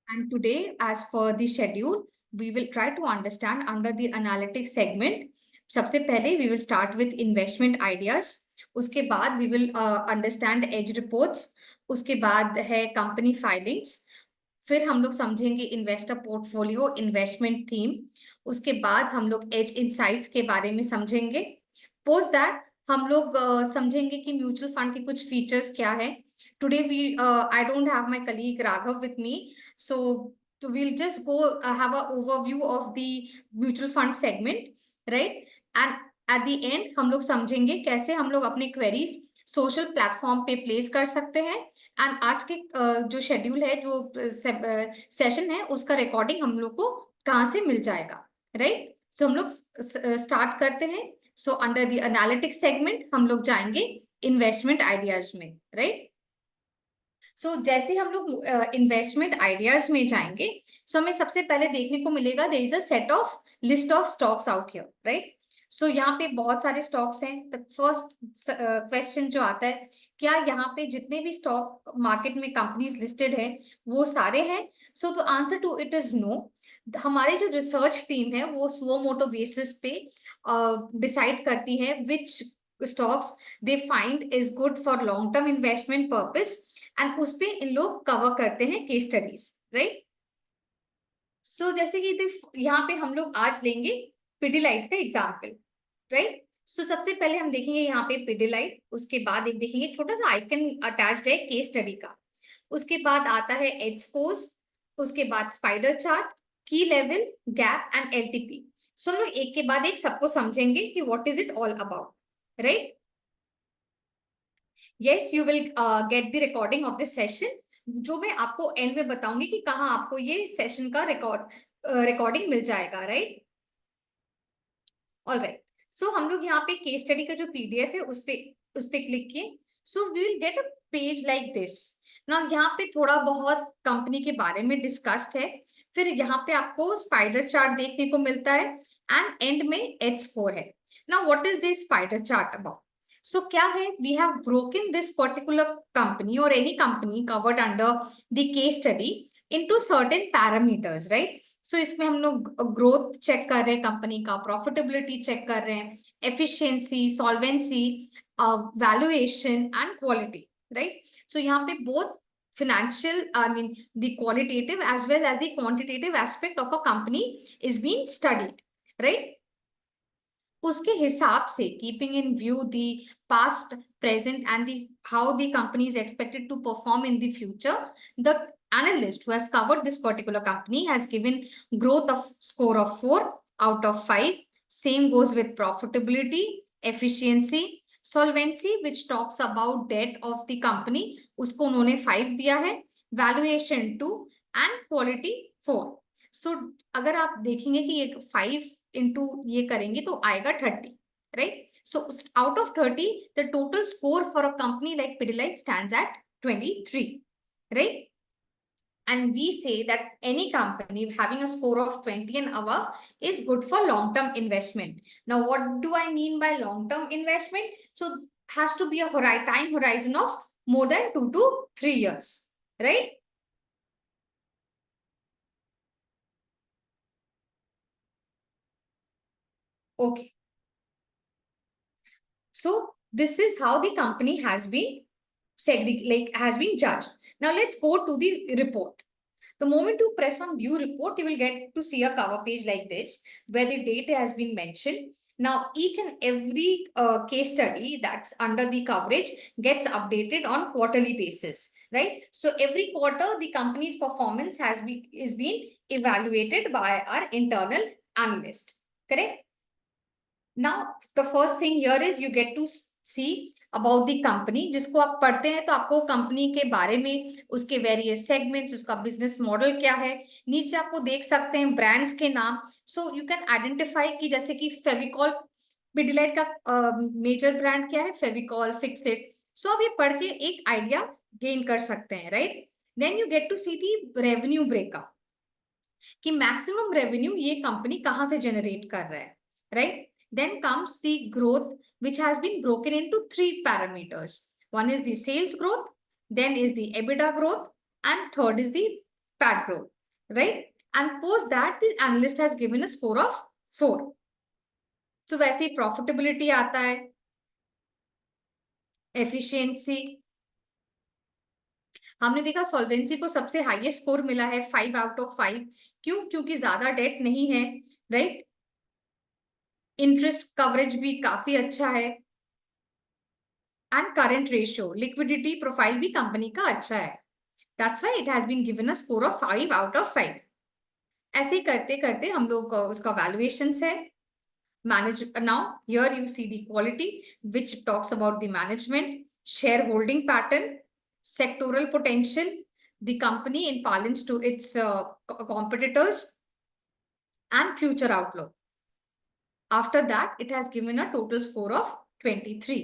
And today, as per the schedule, we will try to understand under the analytics segment. सबसे पहले we will start with investment ideas. उसके बाद we will understand edge reports. उसके बाद है company filings. फिर हम लोग समझेंगे इन्वेस्टर पोर्टफोलियो, इन्वेस्टमेंट थीम. उसके बाद हम लोग एज इनसाइट्स के बारे में समझेंगे. पोस्ट दैट हम लोग समझेंगे कि म्यूचुअल फंड के कुछ फीचर्स क्या है. Today we I don't have my colleague Raghav with me, so we'll just go have a overview of the mutual fund segment, right? And at the end हम लोग समझेंगे कैसे हम लोग अपने queries सोशल प्लेटफॉर्म पे प्लेस कर सकते हैं. एंड आज के जो शेड्यूल है, जो सेशन है, उसका रिकॉर्डिंग हम लोग को कहाँ से मिल जाएगा, राइट? सो हम लोग स्टार्ट करते हैं. So under the analytics segment हम लोग जाएंगे इन्वेस्टमेंट आइडियाज में, राइट? सो जैसे हम लोग इन्वेस्टमेंट आइडियाज में जाएंगे, सो हमें सबसे पहले देखने को मिलेगा there is a set of list of stocks out here, right? So यहाँ पे बहुत सारे स्टॉक्स हैं. द फर्स्ट क्वेश्चन जो आता है, क्या यहाँ पे जितने भी स्टॉक मार्केट में कंपनीज लिस्टेड है वो सारे हैं? So the answer to it is no. हमारी जो रिसर्च टीम है वो सुओ मोटो बेसिस पे डिसाइड करती है which stocks they find is good for long term investment purpose, and उस पे इन लोग कवर करते हैं केस स्टडीज, राइट? सो जैसे कि यहाँ पे हम लोग आज लेंगे पिडिलाइट का एग्जाम्पल, राइट? सो सबसे पहले हम देखेंगे यहाँ पे पिडिलाइट. उसके बाद एक देखेंगे छोटा सा आइकन अटैच्ड है केस स्टडी का. उसके बाद आता है एज स्कोर्स. उसके बाद स्पाइडर चार्ट, की लेवल, गैप एंड एलटीपी. सो हम लोग एक के बाद एक सबको समझेंगे कि what is it all about, right? yes, you will get the recording of this session, जो मैं आपको एंड में बताऊंगी कि कहाँ आपको ये सेशन का रिकॉर्डिंग मिल जाएगा, राइट? ऑलराइट. सो हम लोग यहाँ पे केस स्टडी का जो पीडीएफ है उस पे क्लिक किए. So we will get a page like this. ना यहाँ पे थोड़ा बहुत कंपनी के बारे में डिस्कस्ड है. फिर यहाँ पे आपको स्पाइडर चार्ट देखने को मिलता है एंड एंड में एच स्कोर है. Now what is this spider chart about? So क्या है, we have broken this particular company और any company covered under the case study into certain parameters, right? So इसमें हम लोग ग्रोथ चेक कर रहे हैं, कंपनी का प्रॉफिटेबिलिटी चेक कर रहे हैं, efficiency, solvency, valuation and quality, right? So यहाँ पे both financial, I mean the qualitative as well as the quantitative aspect of a company is being studied, right? उसके हिसाब से keeping in view the past, present and the how the company is expected to perform in the future, the analyst who has covered this particular company has given growth of score of 4 out of 5. Same goes with profitability, efficiency, solvency which talks about debt of the company, उसको उन्होंने 5 दिया है, valuation 2 and quality 4. सो अगर आप देखेंगे कि ये 5 into ये करेंगे तो आएगा 30, right? So out of 30 the total score for a company like Pidilite stands eight 23, right? And we say that any company having a score of 20 and above is good for long term investment. Now what do I mean by long term investment? So has to be a time horizon of more than 2 to 3 years, right? Okay. So this is how the company has been has been judged. Now let's go to the report. The moment you press on view report, you will get to see a cover page like this where the date has been mentioned. Now each and every case study that's under the coverage gets updated on quarterly basis, right? So every quarter the company's performance is being evaluated by our internal analyst, correct? Now, the first thing here is you get to see about the company. जिसको आप पढ़ते हैं तो आपको company के बारे में, उसके वेरियस सेगमेंट्स, उसका बिजनेस मॉडल क्या है, नीचे आपको देख सकते हैं ब्रांड्स के नाम. सो यू कैन आइडेंटिफाई कि जैसे कि फेविकॉल, पिडिलाइट का मेजर ब्रांड क्या है, फेविकॉल, फिक्सिट. सो आप ये पढ़ के एक आइडिया गेन कर सकते हैं, right? Then you get to see the revenue breakup कि मैक्सिमम रेवेन्यू ये कंपनी कहाँ से जनरेट कर रहा है, right? Then comes the growth, which has been broken into 3 parameters. One is the sales growth, then is the EBITDA growth, and third is the PAT growth. right? And post that the analyst has given a score of 4. So वैसे ही profitability आता है, efficiency, हमने देखा solvency को सबसे highest score मिला है 5/5। क्यों? क्योंकि ज्यादा डेट नहीं है, राइट? इंटरेस्ट कवरेज भी काफी अच्छा है, and current ratio, liquidity profile भी कंपनी का अच्छा है। That's why it has been given a score of 5/5। ऐसे करते करते हम लोग उसका वैल्यूएशन है। Manage now here you see the quality which talks about the management, shareholding pattern, sectoral potential, the company in parlance to its competitors, and future outlook. After that, it has given a total score of 23,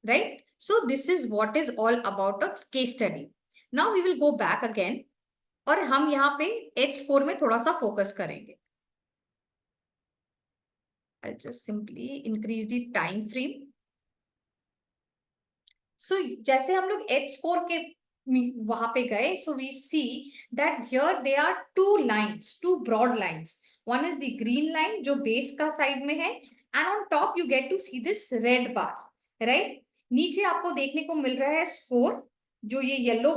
right? So this is what is all about a case study. Now we will go back again और हम यहाँ पे H score में थोड़ा सा focus करेंगे. I'll just simply increase the time frame. So जैसे हम लोग H score के वहां पे गए, so we see that here there are two lines, two broad lines. One is the green line जो base का side में है, and on top you get to see this red bar, right? नीचे आपको देखने को मिल रहा है score, जो ये yellow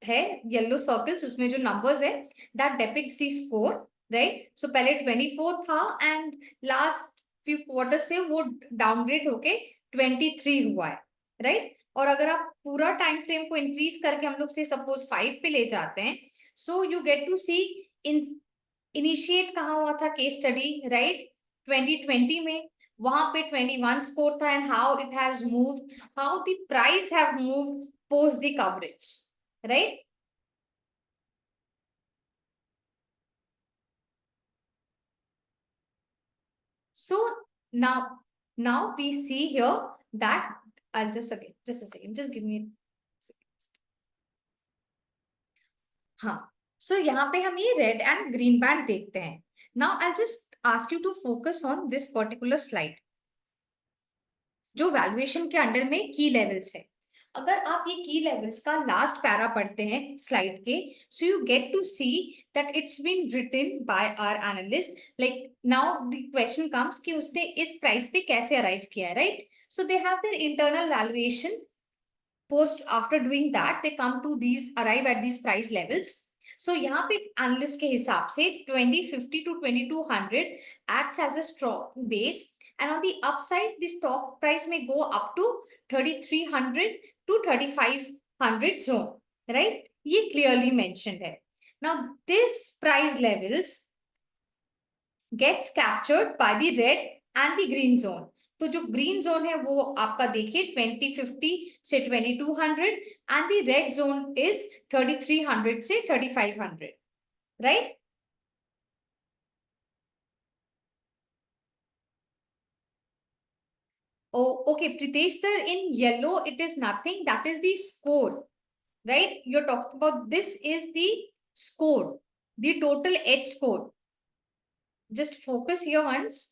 है, yellow circles, उसमें जो numbers है, that depicts the score, right? So पहले 24 था and last few quarters से वो downgrade होके 23 हुआ है, राइट? और अगर आप पूरा टाइम फ्रेम को इंक्रीज करके हम लोग से सपोज 5 पे ले जाते हैं, so you get to see in initiate कहाँ हुआ था केस स्टडी, राइट? 2020 में, वहां पे 21 स्कोर था, and how it has moved, how the price have moved post the coverage, right? So now we see here that I'll just a second, just give me a second. हाँ, सो यहाँ पे हम ये red and green band देखते हैं। Now I just ask you to focus on this particular slide, जो valuation के under में की लेवल्स है। अगर आप ये की लेवल्स का लास्ट पैरा पढ़ते हैं स्लाइड के, so you get to see that it's been written by our analyst. Like now the question comes कि उसने इस प्राइस पे कैसे अराइव किया है, right? So they have their internal valuation, post after doing that they come to these, arrive at these price levels. So यहाँ पे analyst के हिसाब से 2050 to 2200 acts as a strong base, and on the upside the stock price may go up to 3300 to 3500 zone, right? ये clearly mentioned है। Now this price levels gets captured by the red and the green zone। तो जो green zone है वो आपका देखिए 2050 से 2200, and the red zone is 3300 से 3500, right? Okay, Pritesh sir, in yellow it is nothing, that is the score, right? You're talking about this is the score, the total H score. Just focus here once.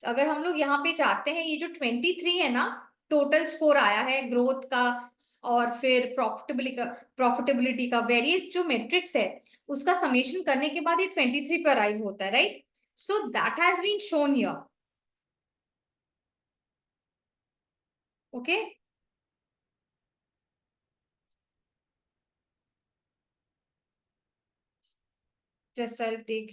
अगर हम लोग यहाँ पे चाहते हैं, ये जो 23 है ना, टोटल स्कोर आया है ग्रोथ का और फिर प्रॉफिटेबिलिटी का वेरियस जो मेट्रिक्स है उसका समेशन करने के बाद ये 23 पे अराइव होता है, right? So that has been shown here, okay? Just I take,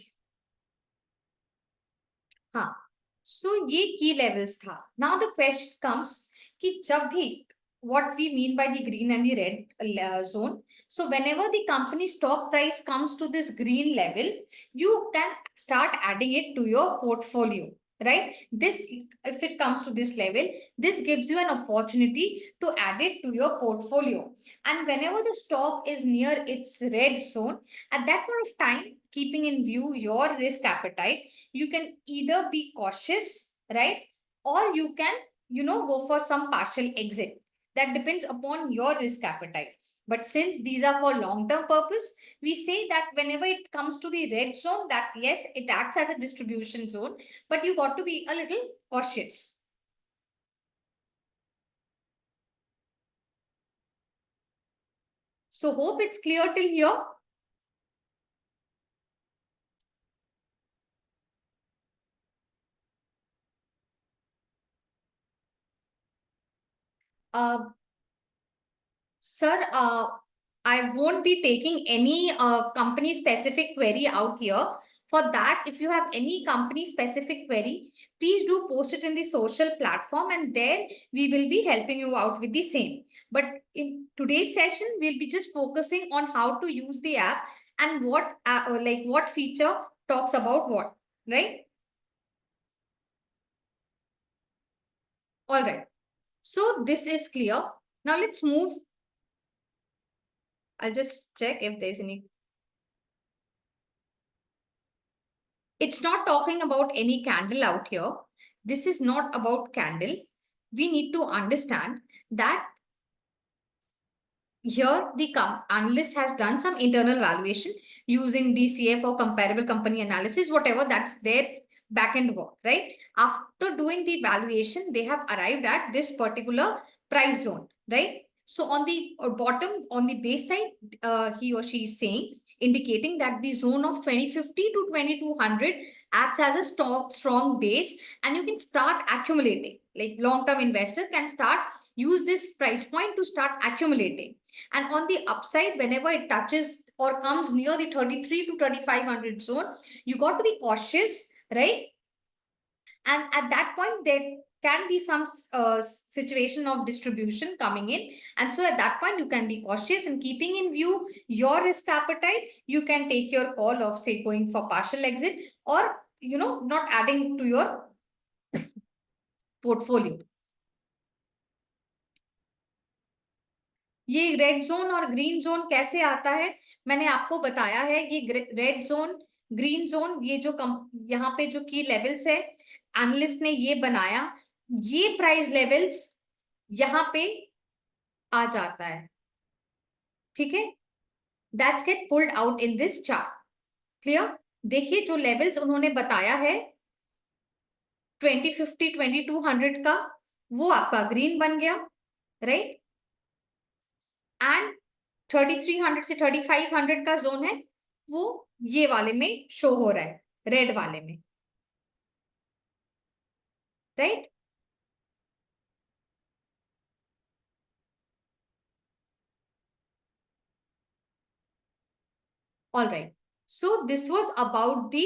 हाँ, सो ये की लेवल्स था। नाउ द क्वेश्चन कम्स कि जब भी what we mean by the green and the red zone. So whenever the company stock price comes to this green level, you can start adding it to your portfolio, right? This, if it comes to this level, this gives you an opportunity to add it to your portfolio. And whenever the stock is near its red zone, at that point of time, keeping in view your risk appetite, you can either be cautious, right? Or you can, go for some partial exit. That depends upon your risk appetite. But since these are for long-term purpose, we say that whenever it comes to the red zone, that yes, it acts as a distribution zone, but you got to be a little cautious. So hope it's clear till here. Sir, I won't be taking any company specific query out here. For that, if you have any company specific query, please do post it in the social platform, and there we will be helping you out with the same. But in today's session, we'll be just focusing on how to use the app and what feature talks about what, right? All right. So this is clear. Now let's move. I'll just check if there's any. It's not talking about any candle out here. This is not about candle. We need to understand that here the analyst has done some internal valuation using DCF or comparable company analysis, whatever, that's their back-end work, right? After doing the valuation, they have arrived at this particular price zone, right? So on the bottom, on the base side, he or she is saying, indicating that the zone of 2050 to 2200 acts as a strong base, and you can start accumulating. Like long-term investor can start use this price point to start accumulating. And on the upside, whenever it touches or comes near the 33 to 2500 zone, you got to be cautious, right? And at that point, there can be some situation of distribution coming in. And so at that point, you can be cautious, and keeping in view your risk appetite, you can take your call of, say, going for partial exit, or, not adding to your portfolio. ये red zone और green zone कैसे आता है, मैंने आपको बताया है। ये रेड जोन, ग्रीन जोन, ये जो यहाँ पे जो की लेवल्स है, एनालिस्ट ने ये बनाया, ये प्राइस लेवल्स यहाँ पे आ जाता है, ठीक है? That's get pulled out in this chart. Clear? देखिए जो लेवल्स उन्होंने बताया है 2050 2200 का, वो आपका ग्रीन बन गया, राइट? एंड 3300 से 3500 का जोन है, वो ये वाले में शो हो रहा है, रेड वाले में, right? All right. So this was about the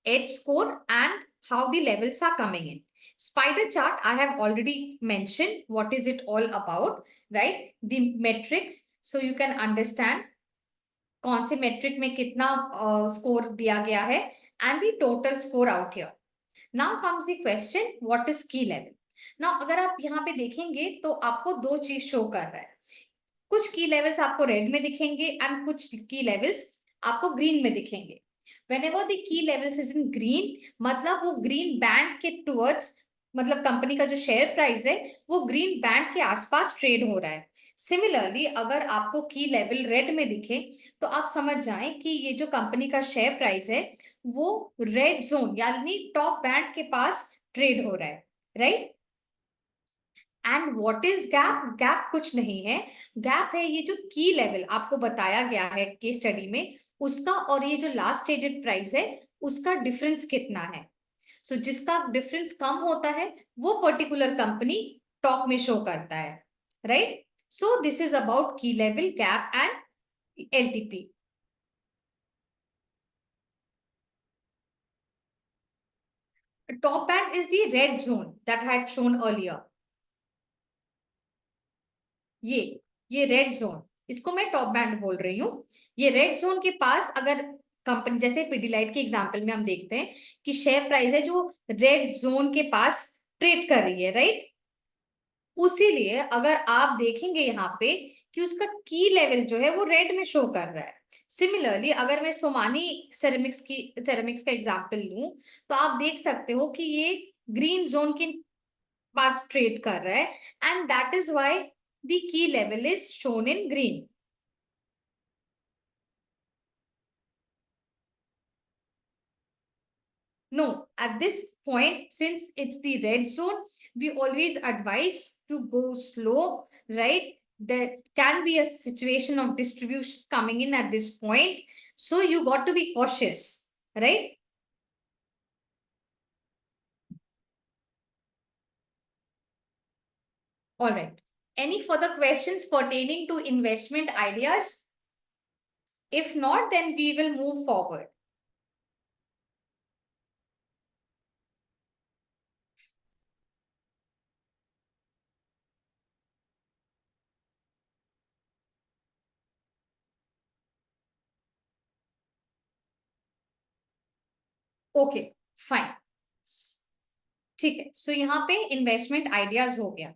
edge score and how the levels are coming in. Spider chart, I have already mentioned what is it all about, right? The metrics, so you can understand कौन से metric में कितना score दिया गया है, and the total score out here. Now comes the question, what is key level? Now अगर आप यहाँ पे देखेंगे तो आपको दो चीज शो कर रहा है। कुछ की लेवल्स आपको रेड में दिखेंगे एंड कुछ की लेवल्स आपको ग्रीन में दिखेंगे। Whenever the key levels is in green, मतलब वो ग्रीन बैंड के टुवर्ड्स, मतलब कंपनी का जो शेयर प्राइस है वो ग्रीन बैंड के आसपास ट्रेड हो रहा है। सिमिलरली अगर आपको की लेवल रेड में दिखे तो आप समझ जाएं कि ये जो कंपनी का शेयर प्राइस है वो रेड जोन यानी टॉप बैंड के पास ट्रेड हो रहा है, right? And what is gap? Gap कुछ नहीं है, गैप है ये जो की लेवल आपको बताया गया है केस स्टडी में, उसका और ये जो लास्ट ट्रेडेड प्राइस है उसका डिफरेंस कितना है। सो जिसका डिफरेंस कम होता है वो पर्टिकुलर कंपनी टॉप में शो करता है, right? So this is about key level, gap and LTP. Top band is the red zone that I had shown earlier. ये रेड जोन, इसको मैं टॉप बैंड बोल रही हूँ। ये रेड जोन के पास अगर कंपनी, जैसे पिडिलाइट के एग्जांपल में हम देखते हैं कि शेयर प्राइस है जो रेड जोन के पास ट्रेड कर रही है, राइट? उसीलिए अगर आप देखेंगे यहाँ पे कि उसका की लेवल जो है वो रेड में शो कर रहा है। सिमिलरली अगर मैं सोमानी सेरेमिक्स का एग्जांपल लूं तो आप देख सकते हो कि ये ग्रीन जोन के पास ट्रेड कर रहा है, and that is why the key level is shown in green. No, at this point, since it's the red zone, we always advise to go slow, right? There can be a situation of distribution coming in at this point. So you got to be cautious, right? All right. Any further questions pertaining to investment ideas? If not, then we will move forward. Okay fine, ठीक है। सो यहाँ पे investment ideas हो गया,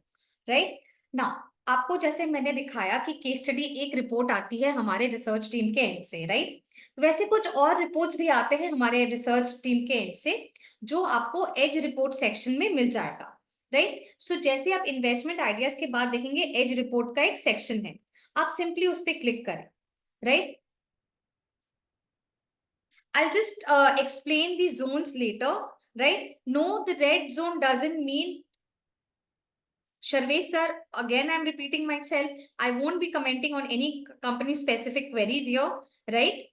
right ना। आपको जैसे मैंने दिखाया कि केस स्टडी एक रिपोर्ट आती है हमारे रिसर्च टीम के एंड से, राइट। वैसे कुछ और रिपोर्ट्स भी आते हैं हमारे रिसर्च टीम के एंड से, जो आपको एज रिपोर्ट सेक्शन में मिल जाएगा, राइट। सो जैसे आप इन्वेस्टमेंट आइडियाज के बाद देखेंगे एज रिपोर्ट का एक सेक्शन है, आप सिंपली उस पर क्लिक करें, right. I'll just explain the zones later, right? No, the red zone doesn't mean, Sharvesh sir, again I'm repeating myself. I won't be commenting on any company specific queries here, right?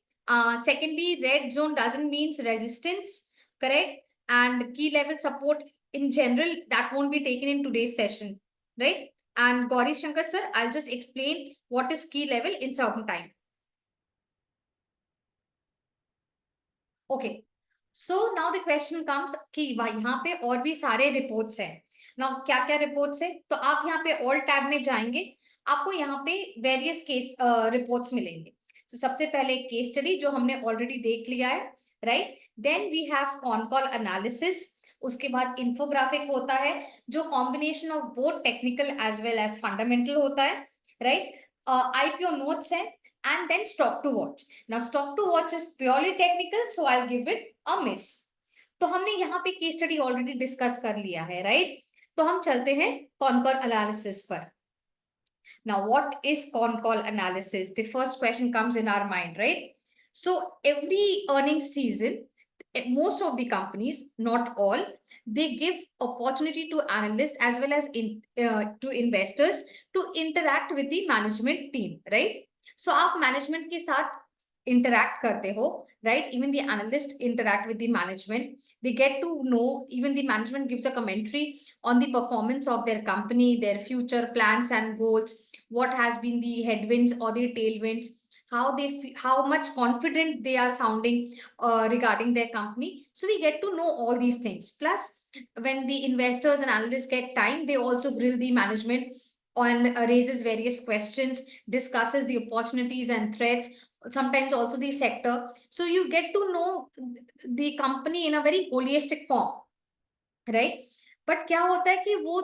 Secondly, red zone doesn't means resistance, correct? And key level support in general, that won't be taken in today's session, right? And Gauri Shankar sir, I'll just explain what is key level in certain time. Okay, so now the question comes कि यहाँ पे और भी सारे reports हैं। Now क्या क्या reports है, तो आप यहाँ पे ऑल टैब में जाएंगे, आपको यहाँ पे वेरियस केस रिपोर्ट्स मिलेंगे। तो सबसे पहले केस स्टडी जो हमने ऑलरेडी देख लिया है, right. Then we have con call analysis, उसके बाद इंफोग्राफिक होता है जो combination of both technical as well as fundamental होता है, राइट। आईपीओ नोट्स है, and then stock to watch. Now stock to watch is purely technical, so I'll give it a miss. तो हमने यहाँ पे केस स्टडी ऑलरेडी डिस्कस कर लिया है, राइट। तो हम चलते हैं कॉनकॉल एनालिसिस पर। Now what is con-call analysis? The first question comes in our mind, right? So every earnings season, most of the companies, not all, they give opportunity to analysts as well as to investors to interact with the management team, right? So आप management के साथ interact करते हो, right? Even the analyst interact with the management. They get to know, even the management gives a commentary on the performance of their company, their future plans and goals, what has been the headwinds or the tailwinds, how much confident they are sounding regarding their company. So we get to know all these things. Plus, when the investors and analysts get time, they also grill the management on raises various questions, discusses the opportunities and threats, sometimes also the sector. So you get to know the company in a very holistic form, right? But क्या होता है कि वो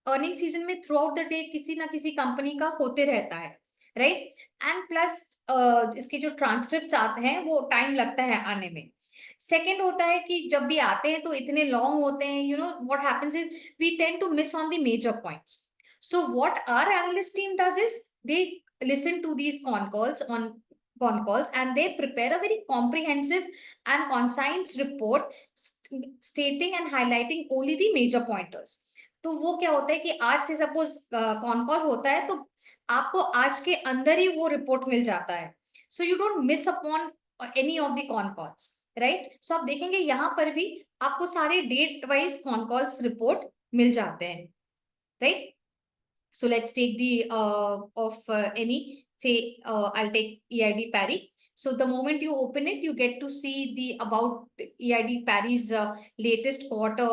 earning season में through out the day किसी ना किसी company का होते रहता है, राइट। एंड प्लस इसके जो ट्रांसक्रिप्ट आते हैं वो टाइम लगता है आने में। सेकेंड होता है कि जब भी आते हैं तो इतने लॉन्ग होते हैं, you know what happens is we tend to miss on the major points. So what our analyst team does is they listen to these con calls and they prepare a very comprehensive and concise report stating and highlighting only the major pointers. तो वो क्या होता है कि आज से suppose con call होता है तो आपको आज के अंदर ही वो रिपोर्ट मिल जाता है, so you don't miss upon any of the con calls, right. सो आप देखेंगे यहाँ पर भी आपको सारे date wise con calls report मिल जाते हैं, right. So let's take the any, say I'll take EID Parry. So the moment you open it, you get to see the about EID Parry's latest quarter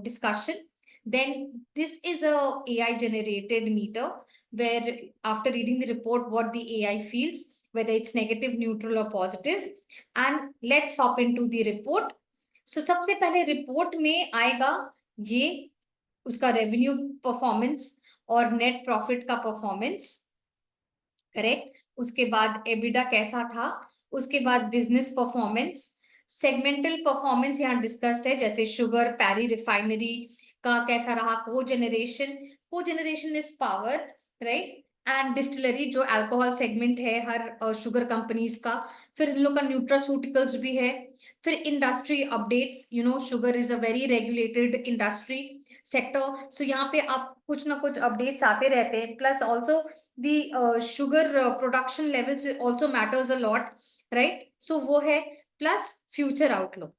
discussion. Then this is a AI generated meter where after reading the report, what the AI feels, whether it's negative, neutral or positive. And let's hop into the report. So सबसे पहले report में आएगा ये उसका revenue performance और net profit का performance, correct. उसके बाद एबिडा कैसा था, उसके बाद बिजनेस परफॉर्मेंस, सेगमेंटल परफॉर्मेंस यहाँ डिस्कस्ड है, जैसे शुगर पैरी रिफाइनरी का कैसा रहा, को generation is power, right. And distillery जो अल्कोहल सेगमेंट है हर शुगर कंपनीज का। फिर इन लोग का न्यूट्रास्यूटिकल्स भी है। फिर industry updates, you know sugar is a very regulated industry sector, so यहाँ पे आप कुछ ना कुछ अपडेट्स आते रहते हैं। Plus also the sugar production levels also matters a lot, right? So वो है plus future outlook.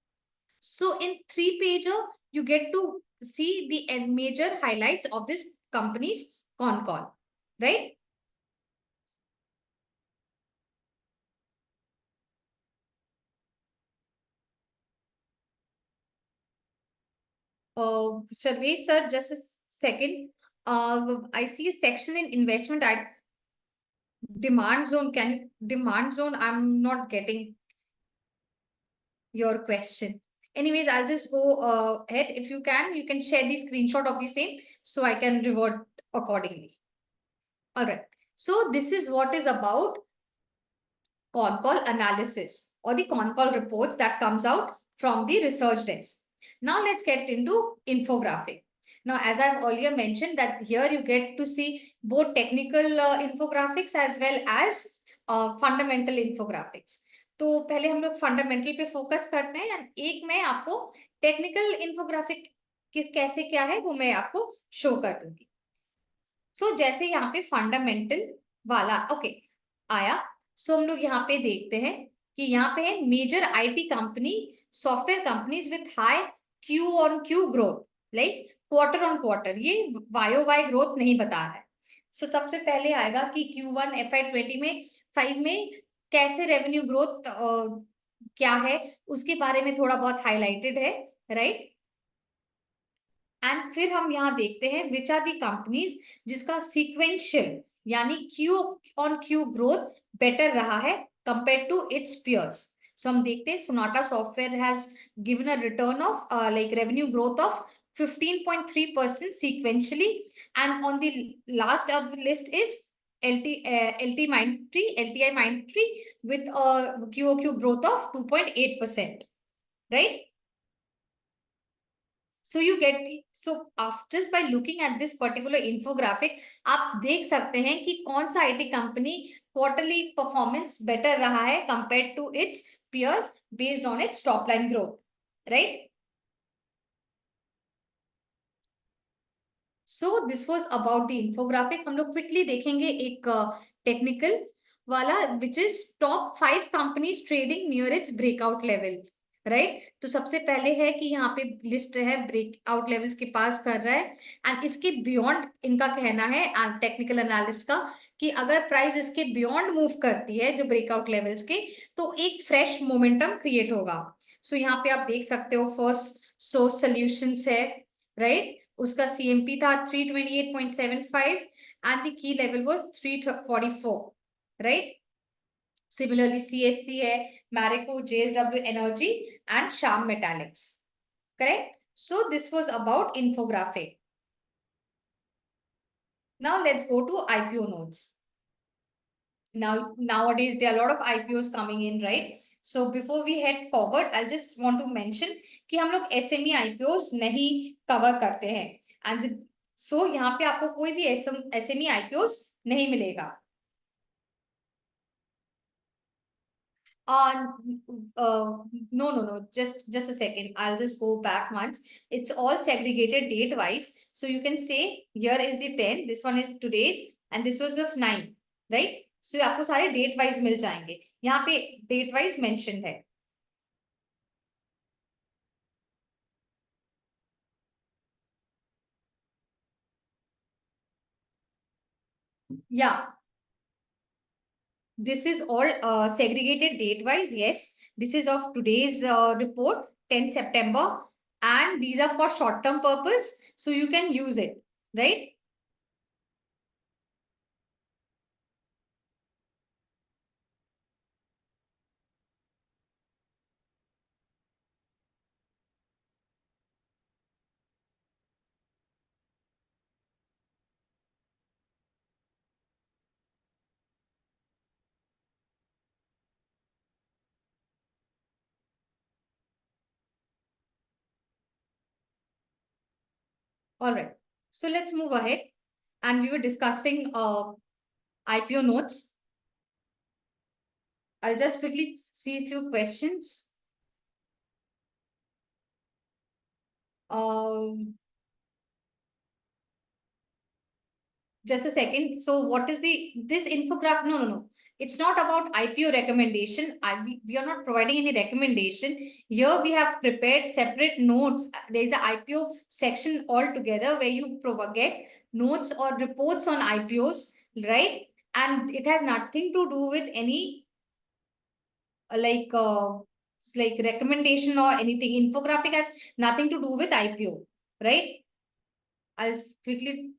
So in 3 pager you get to see the major highlights of this company's con call, right? Sarvesh sir, just a second. I see a section in investment at demand zone. Demand zone? I'm not getting your question. Anyways, I'll just go ahead. If you can share the screenshot of the same so I can revert accordingly. All right. So this is what is about con call analysis or the con call reports that comes out from the research desk. Now let's get into infographic. Now, as I've earlier mentioned that here you get to see both technical infographics as well as fundamental infographics. तो पहले हम लोग fundamental पे focus करते हैं and एक मैं आपको टेक्निकल इंफोग्राफिक कैसे क्या है वो मैं आपको शो कर दूंगी. सो जैसे यहाँ पे फंडामेंटल वाला ओके आया. सो हम लोग यहाँ पे देखते हैं कि यहाँ पे है major IT company software companies with high Q on Q growth like quarter on quarter. ये वाई वाई ग्रोथ नहीं बता रहा है. सो सबसे पहले आएगा कि Q1 FY20 में 5 में कैसे रेवेन्यू ग्रोथ क्या है उसके बारे में थोड़ा बहुत हाईलाइटेड है, राइट. एंड फिर हम यहाँ देखते हैं विच आर दी कंपनीज जिसका सीक्वेंशियल यानी Q on Q growth better रहा है कंपेयर टू इट्स पियर्स. सो हम देखते हैं Sonata software has given a return of like revenue growth of 15.3% sequentially, and on the last of the list is LTI Mindtree with a QOQ growth of 2.8%, right? So you get just by looking at this particular infographic आप देख सकते हैं कि कौन सा IT company quarterly performance better रहा है compare to its peers based on its top line growth, right? So this was about the infographic. हम लोग quickly देखेंगे एक technical वाला which is top 5 companies trading near its breakout level, right. तो सबसे पहले है कि यहाँ पे लिस्ट है ब्रेकआउट लेवल्स के पास कर रहा है एंड इसके बियॉन्ड इनका कहना है टेक्निकल एनालिस्ट का कि अगर प्राइस इसके बियॉन्ड मूव करती है जो ब्रेकआउट लेवल्स के तो एक फ्रेश मोमेंटम क्रिएट होगा. सो यहाँ पे आप देख सकते हो फर्स्ट सोर्स सॉल्यूशंस है, राइट. उसका CMP था 328.75 and the key level was 344, right. Similarly, CSC है, Marico, JSW Energy, and Shyam Metallics. Correct? So this was about infographic. Now let's go to IPO notes. Nowadays there are a lot of IPOs coming in, right? So before we head forward, I just want to mention कि हम लोग SME IPOs नहीं cover करते हैं. And so यहाँ पे आपको कोई भी SME IPOs नहीं मिलेगा. No. Just a second. I'll just go back once. It's all segregated date wise. So you can say here is the 10. This one is today's, and this was of 9, right? So आपको सारे date wise मिल जाएंगे. यहाँ पे date wise mentioned है. Yeah. This is all segregated date wise. Yes. This is of today's report, 10 September. And these are for short term purpose. So you can use it, right? All right. So let's move ahead. And we were discussing IPO notes. I'll just quickly see a few questions. Just a second. So what is this infographic? No. It's not about IPO recommendation. We are not providing any recommendation. Here we have prepared separate notes. There is an IPO section altogether where you get notes or reports on IPOs. right? And it has nothing to do with any like recommendation or anything. Infographic has nothing to do with IPO, right? I'll quickly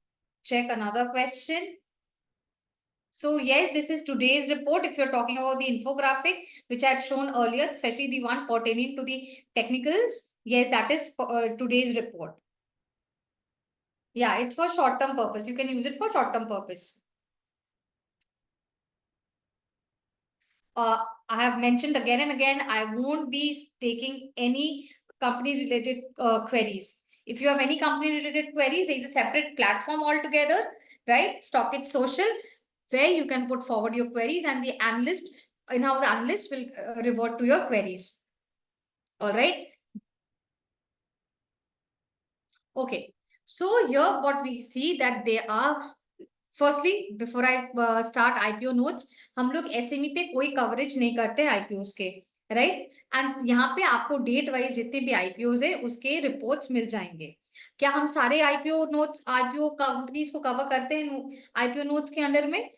check another question. So yes, this is today's report. If you're talking about the infographic, which I had shown earlier, especially the one pertaining to the technicals, yes, that is today's report. Yeah, it's for short-term purpose. You can use it for short-term purpose. I have mentioned again and again, I won't be taking any company-related queries. If you have any company-related queries, there is a separate platform altogether, right? Stockit Social, where you can put forward your queries and the analyst, in-house analyst will revert to your queries. All right. Okay. So here what we see that they are, firstly, before I start IPO notes, हम लोग SME पे कोई coverage नहीं करते IPOs के, right? And यहाँ पे आपको डेट वाइज जितने भी IPOs है उसके रिपोर्ट्स मिल जाएंगे. क्या हम सारे IPO नोट्स IPO कंपनीज को कवर करते हैं IPO नोट्स के अंडर में?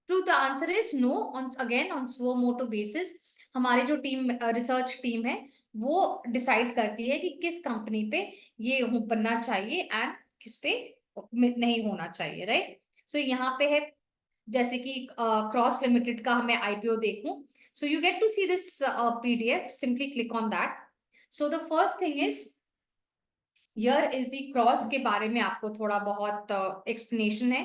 True, the answer is no. On again on slow motto basis हमारी जो टीम रिसर्च टीम है वो डिसाइड करती है कि किस कंपनी पे ये बनना चाहिए एंड किस पे नहीं होना चाहिए, राइट? सो यहाँ पे है जैसे कि क्रॉस लिमिटेड का हमें आईपीओ देखूं. So you get to see this PDF, simply click on that. So the first thing is here is the cross के बारे में आपको थोड़ा बहुत explanation है.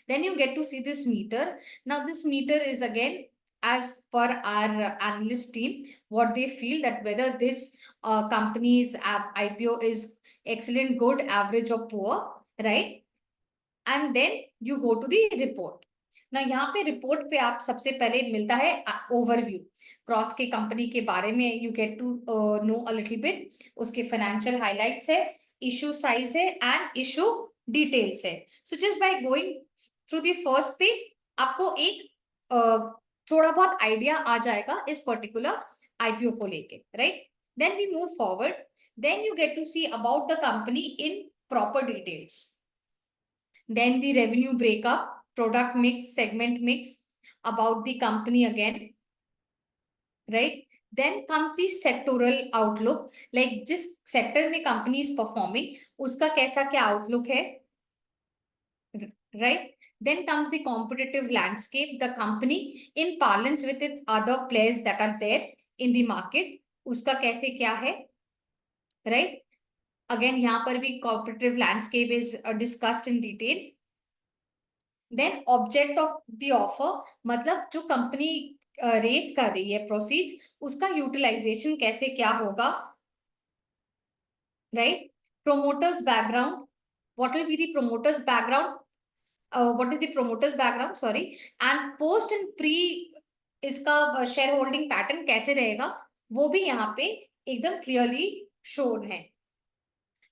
Then you get to see this meter. Now this meter is again as per our analyst team, what they feel that whether this company's IPO is excellent, good, average or poor, right? And then you go to the report. ना यहाँ पे report पे आप सबसे पहले मिलता है overview cross के कंपनी के बारे में. You get to know a little bit. उसके फाइनेंशियल हाइलाइट्स है, इशू साइज है एंड इशू डिटेल्स है. So just by going through the first page आपको एक थोड़ा बहुत आइडिया आ जाएगा इस पर्टिकुलर आईपीओ को लेके, right? Then we move forward. Then you get to see about the company in proper details. Then the revenue breakup, product mix, segment mix, about the company again, right? Then comes the sectoral outlook, like जिस sector में company is performing, उसका कैसा क्या outlook है, right? Then comes the competitive landscape, the company in parlance with its other players that are there in the market, उसका कैसे क्या है, right? Again, यहाँ पर भी competitive landscape is discussed in detail. Then object of the offer, मतलब जो company race कर रही है प्रोसीड्स, उसका यूटिलाइजेशन कैसे क्या होगा, right? Promoters background, what will be the promoters background, what is the promoters background, sorry, and post and pre इसका शेयर होल्डिंग पैटर्न कैसे रहेगा, वो भी यहाँ पे एकदम क्लियरली शोन है.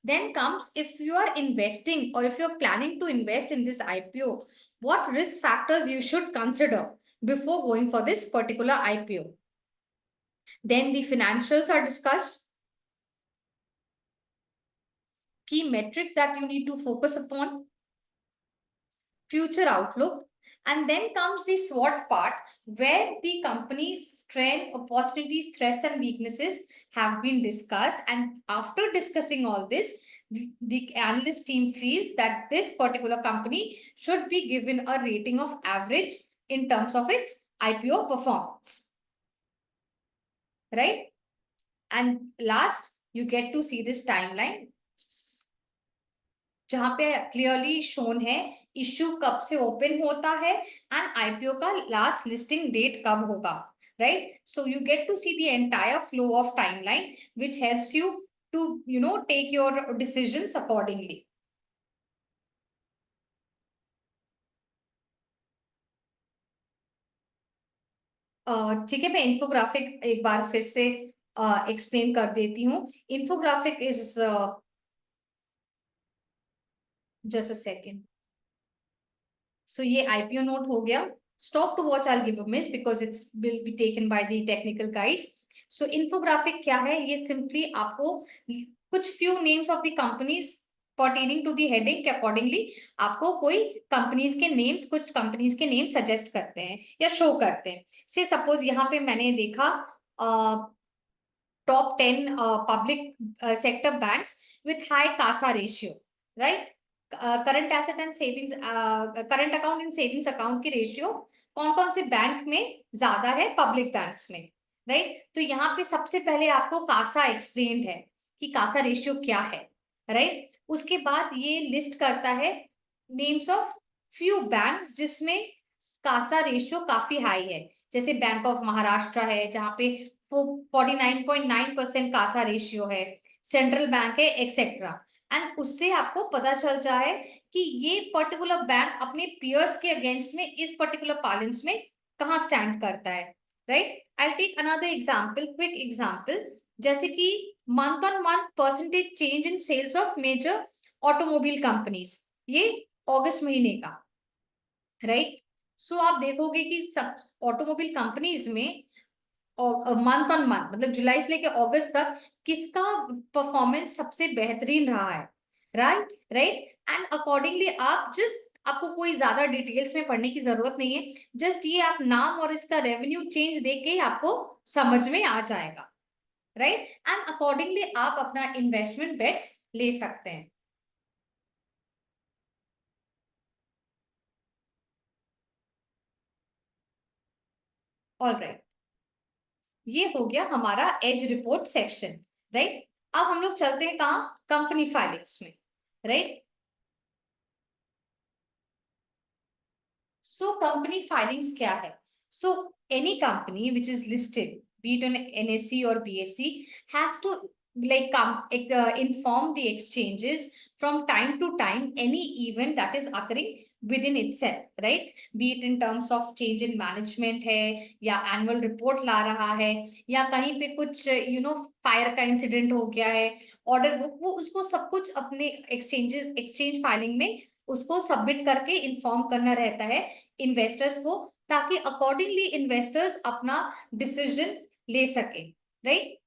Then comes, if you are investing or if you're planning to invest in this IPO, what risk factors you should consider before going for this particular IPO. Then the financials are discussed, key metrics that you need to focus upon, future outlook, and then comes the SWOT part, where the company's strength, opportunities, threats, and weaknesses have been discussed. And after discussing all this, the analyst team feels that this particular company should be given a rating of average in terms of its IPO performance, right? And last, you get to see this timeline, जहां पे clearly shown है issue कब से open होता है and IPO का last listing date कब होगा, right? So you get to see the entire flow of timeline which helps you to take your decisions accordingly. ठीक है, मैं इन्फोग्राफिक एक बार फिर से एक्सप्लेन कर देती हूँ. Infographic is just a second. So ये आईपीओ नोट हो गया. Stop to watch, I'll give a miss because it's will be taken by the technical guys. So infographic क्या है, ये simply आपको कुछ few names of the companies pertaining to the heading के accordingly आपको कोई कंपनीज के नेम्स, कुछ कंपनीज के नेम सजेस्ट करते हैं या शो करते हैं। से सपोज यहाँ पे मैंने देखा top 10 public sector banks with high CASA ratio, right? Current asset and savings, current account and savings account की रेशियो कौन कौन से बैंक में ज्यादा है, पब्लिक बैंक्स में, राइट? तो यहाँ पे सबसे पहले आपको कासा एक्सप्लेन्ड है कि कासा रेशियो क्या है, राइट? उसके बाद ये लिस्ट करता है नेम्स ऑफ फ्यू बैंक्स जिसमें कासा रेशियो काफी हाई है, जैसे बैंक ऑफ महाराष्ट्र है जहाँ पे 49.9% कासा रेशियो है, सेंट्रल बैंक है, एक्सेट्रा। एंड उससे आपको पता चल जाए कि ये पर्टिकुलर बैंक अपने पियर्स के अगेंस्ट में इस पर्टिकुलर पार्लेंस में कहाँ स्टैंड करता है, right? I take another example, quick example, जैसे कि month on month percentage change in sales of major automobile companies, ये अगस्त महीने का, राइट? सो आप देखोगे कि सब ऑटोमोबाइल कंपनीज में मंथ ऑन मंथ मतलब जुलाई से लेकर अगस्त तक किसका परफॉर्मेंस सबसे बेहतरीन रहा है, राइट? एंड अकॉर्डिंगली आप जस्ट, आपको कोई ज्यादा डिटेल्स में पढ़ने की जरूरत नहीं है, जस्ट ये आप नाम और इसका रेवेन्यू चेंज देख के आपको समझ में आ जाएगा, राइट? एंड अकॉर्डिंगली आप अपना इन्वेस्टमेंट बेट्स ले सकते हैं। ऑलराइट, ये हो गया हमारा एज रिपोर्ट सेक्शन, राइट? अब हम लोग चलते हैं कहाँ, कंपनी फाइलिंग्स में, राइट? सो कंपनी फाइलिंग्स क्या है? So any company which is listed be it on NSE or BSE has to like inform the exchanges from time to time any event that is occurring within itself, right? Be it in terms of change in management है या annual report ला रहा है या कहीं पे कुछ fire का incident हो गया है, ऑर्डर बुक, वो उसको सब कुछ अपने एक्सचेंज फाइलिंग में उसको सबमिट करके इन्फॉर्म करना रहता है इन्वेस्टर्स को, ताकि अकॉर्डिंगली इन्वेस्टर्स अपना डिसीजन ले सके, राइट?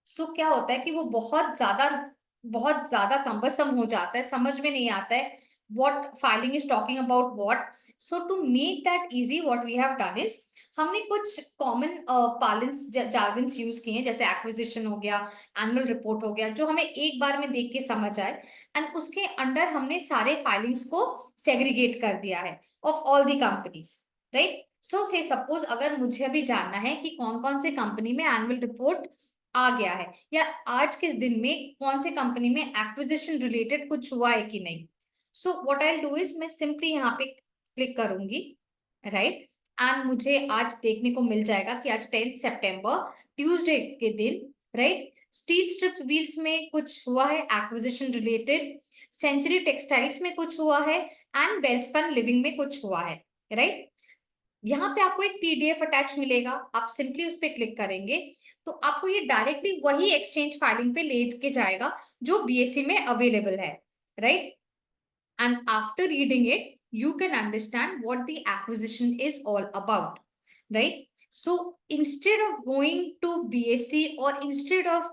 सो क्या होता है कि वो बहुत ज्यादा कम्बरसम हो जाता है, समझ में नहीं आता है what filing is talking about what. So to make that easy what we have done is हमने कुछ कॉमन पार्लेंस जार्गन्स यूज किए हैं, जैसे एक्विजिशन हो गया, एनुअल रिपोर्ट हो गया, जो हमें एक बार में देख के समझ आए, एंड उसके अंडर हमने सारे फाइलिंग्स को सेग्रीगेट कर दिया है of all the companies, right? So say suppose अगर मुझे अभी जानना है कि कौन कौन से कंपनी में एनुअल रिपोर्ट आ गया है या आज के दिन में कौन से कंपनी में एक्विजिशन रिलेटेड कुछ हुआ है कि नहीं, so what I will do is मैं सिंपली यहाँ पे क्लिक करूंगी, राइट? एंड मुझे आज देखने को मिल जाएगा कि आज 10 सितंबर ट्यूसडे के दिन, राइट, स्टील स्ट्रिप व्हील्स में कुछ हुआ है एक्विजिशन रिलेटेड, सेंचुरी टेक्सटाइल्स में कुछ हुआ है एंड वेलस्पन लिविंग में कुछ हुआ है, राइट? यहाँ पे आपको एक पीडीएफ अटैच मिलेगा, आप सिंपली उस पर क्लिक करेंगे तो आपको ये डायरेक्टली वही एक्सचेंज फाइलिंग पे लेके जाएगा जो बीएसई में अवेलेबल है, right? And after reading it, you can understand what the acquisition is all about, right? So instead of going to BSE or instead of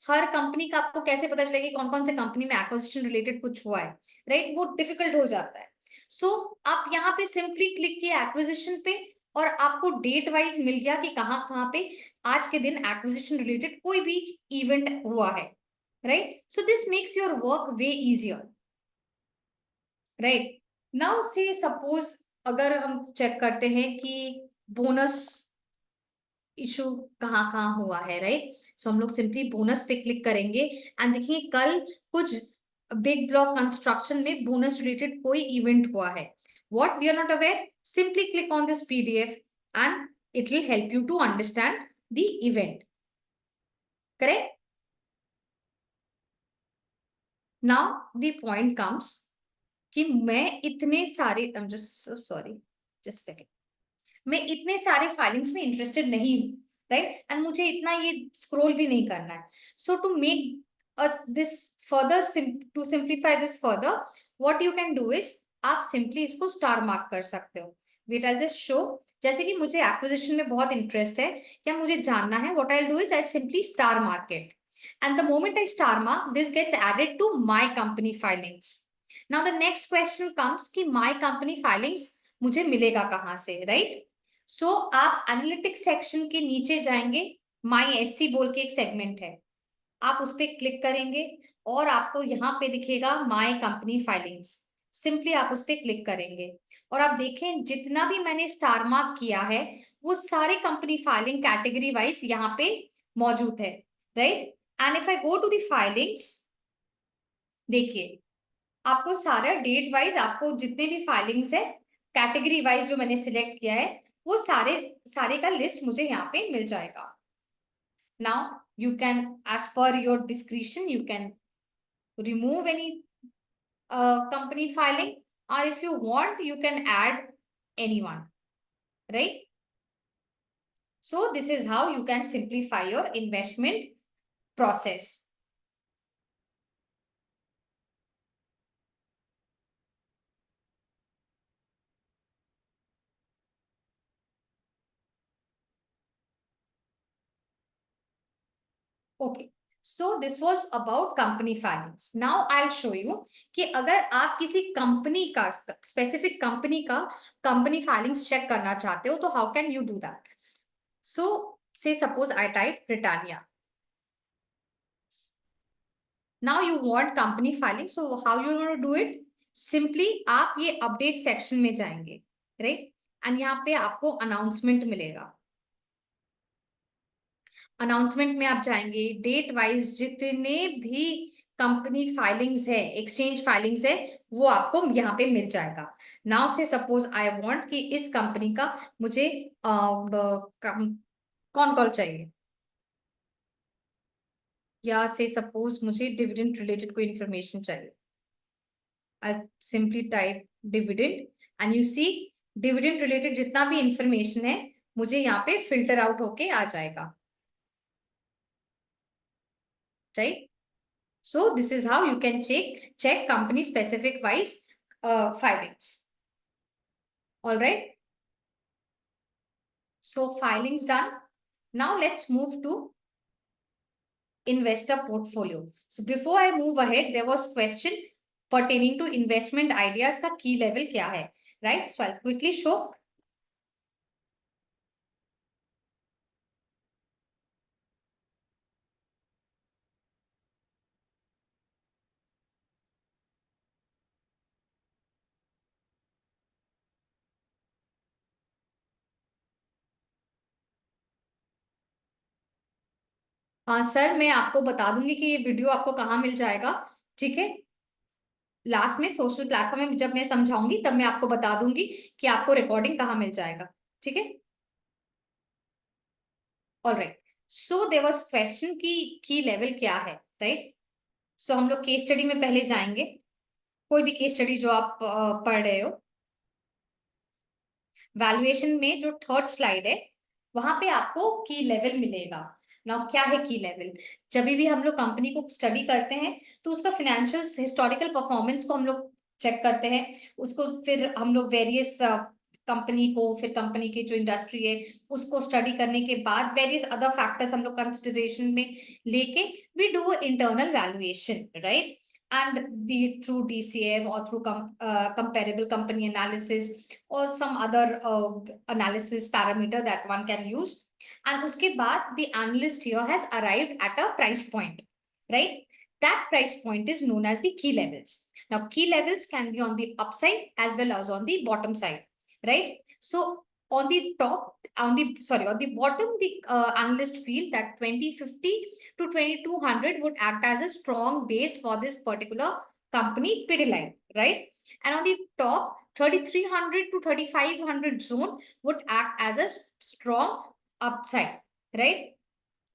her company का आपको कैसे पता चलेगा कौन कौन से कंपनी में एक्विजिशन रिलेटेड कुछ हुआ है, राइट? वो डिफिकल्ट हो जाता है। सो आप यहाँ पे सिंपली क्लिक किए एक्विजिशन पे और आपको डेट वाइज मिल गया कि कहाँ कहाँ पे आज के दिन एक्विजिशन रिलेटेड कोई भी इवेंट हुआ है, right? So this makes your work way easier, right? Now से सपोज अगर हम चेक करते हैं कि बोनस इशू कहाँ कहाँ हुआ है, राइट? सो हम लोग सिंपली बोनस पे क्लिक करेंगे एंड देखिए कल कुछ बिग ब्लॉक कंस्ट्रक्शन में बोनस रिलेटेड कोई इवेंट हुआ है, what we are not aware, simply click on this PDF and it will help you to understand the event, correct? Now the point comes कि मैं इतने सारे जस्ट सेकंड, मैं इतने सारे फाइलिंग्स में इंटरेस्टेड नहीं हूँ, राइट? एंड मुझे इतना ये स्क्रॉल भी नहीं करना है। So to make this further, to simplify this further, what you can do is आप सिंपली इसको स्टार मार्क कर सकते हो। वेट आई जस्ट शो, जैसे कि मुझे एक्विजिशन में बहुत इंटरेस्ट है, क्या मुझे जानना है, what I do is I simply star mark it And the moment I star mark, this gets added to my company filings. Now the next question comes कि my company filings मुझे मिलेगा कहाँ से, right? So आप analytics section के नीचे जाएंगे, माई SC बोल के एक सेगमेंट है, आप उस पर क्लिक करेंगे और आपको यहाँ पे दिखेगा माई कंपनी फाइलिंग्स। सिंपली आप उस पर क्लिक करेंगे और आप देखें जितना भी मैंने स्टार मार्क किया है वो सारे कंपनी फाइलिंग कैटेगरी वाइज यहाँ पे मौजूद है, right? And if I go to the filings, देखिए आपको सारा डेट वाइज, आपको जितने भी फाइलिंग्स है कैटेगरी वाइज जो मैंने सिलेक्ट किया है वो सारे सारे का लिस्ट मुझे यहाँ पे मिल जाएगा। Now you can, as per your discretion, you can remove any company filing, or if you want, you can add anyone, right? So this is how you can simplify your investment process. Okay. So this was about company filings. Now I'll show you कि अगर आप किसी company का, specific company का company filings check करना चाहते हो तो how can you do that? So say suppose I type Britannia. Now you want company filing, so how you want to do it? Simply आप ये अपडेट सेक्शन में जाएंगे, right? And यहाँ पे आपको अनाउंसमेंट मिलेगा। अनाउंसमेंट में आप जाएंगे, डेट वाइज जितने भी कंपनी फाइलिंग्स है, एक्सचेंज फाइलिंग्स है, वो आपको यहाँ पे मिल जाएगा। नाउ से सपोज आई वांट कि इस कंपनी का मुझे कौन कॉल चाहिए, या से सपोज मुझे डिविडेंड रिलेटेड कोई इंफॉर्मेशन चाहिए। I simply type dividend and you see dividend related जितना भी इंफॉर्मेशन है मुझे यहाँ पे फिल्टर आउट होके आ जाएगा, right? So this is how you can check company specific wise filings. All right. So filings done. Now let's move to investor portfolio. So before I move ahead, there was question pertaining to investment ideas का key level क्या है, right? So I'll quickly show. हाँ sir, मैं आपको बता दूंगी कि ये वीडियो आपको कहाँ मिल जाएगा, ठीक है? लास्ट में सोशल प्लेटफॉर्म में जब मैं समझाऊंगी तब मैं आपको बता दूंगी कि आपको रिकॉर्डिंग कहाँ मिल जाएगा, ठीक है? Alright, so there was question की लेवल क्या है, राइट? सो हम लोग केस स्टडी में पहले जाएंगे, कोई भी केस स्टडी जो आप पढ़ रहे हो। वैल्यूएशन में जो थर्ड स्लाइड है वहां पे आपको की लेवल मिलेगा। नाउ क्या है की लेवल? जब भी हम लोग कंपनी को स्टडी करते हैं तो उसका फिनेंशियल हिस्टोरिकल परफॉर्मेंस को हम लोग चेक करते हैं, उसको फिर हम लोग वेरियस कंपनी को, फिर कंपनी की जो इंडस्ट्री है उसको स्टडी करने के बाद वेरियस अदर फैक्टर्स हम लोग कंसिडरेशन में लेके we do internal valuation, right? And be it through DCF or through comparable company analysis or some other analysis parameter that one can use. And uske baad the analyst here has arrived at a price point, right? That price point is known as the key levels. Now key levels can be on the upside as well as on the bottom side, right? So on the top, on the bottom, the analyst feel that 2050 to 2200 would act as a strong base for this particular company PD line, right? And on the top, 3300 to 3500 zone would act as a strong upside, right?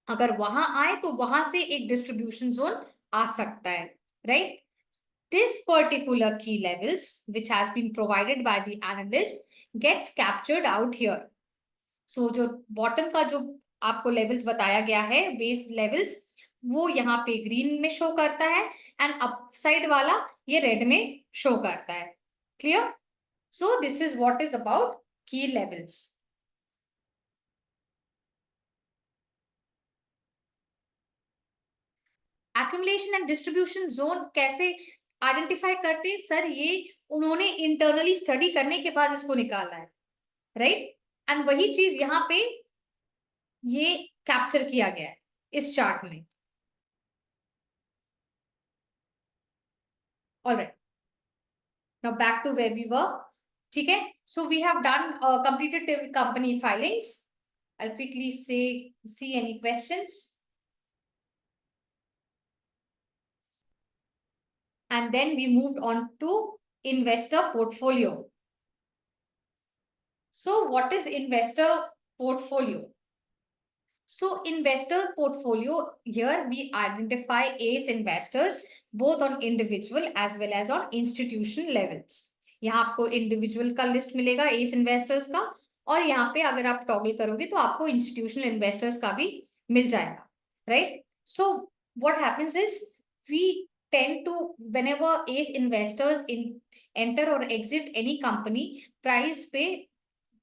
अगर वहां आए तो वहां से एक distribution zone आ सकता है, right? This particular key levels which has been provided by the analyst gets captured out here. So जो बॉटम का जो आपको लेवल्स बताया गया है, बेस लेवल्स, वो यहाँ पे ग्रीन में शो करता है एंड अपसाइड वाला ये रेड में शो करता है। Clear? So this is what is about key levels. Accumulation and distribution zone कैसे आइडेंटिफाई करते हैं सर? ये उन्होंने इंटरनली स्टडी करने के बाद इसको निकाला है, राइट? एंड वही चीज यहाँ पे ये कैप्चर किया गया है इस चार्ट में। Alright, now back to where we were. ठीक है, so we have done completed company filings. I'll quickly see any questions. And then we moved on to investor portfolio. So what is investor portfolio? So investor portfolio, here we identify ACE investors both on individual as well as on institutional levels. यहाँ आपको individual का list मिलेगा S investors का, और यहाँ पे अगर आप टॉगल करोगे तो आपको इंस्टीट्यूशनल इन्वेस्टर्स का भी मिल जाएगा, right? So what happens is we tend to, whenever ACE investors enter or exit any company, price पे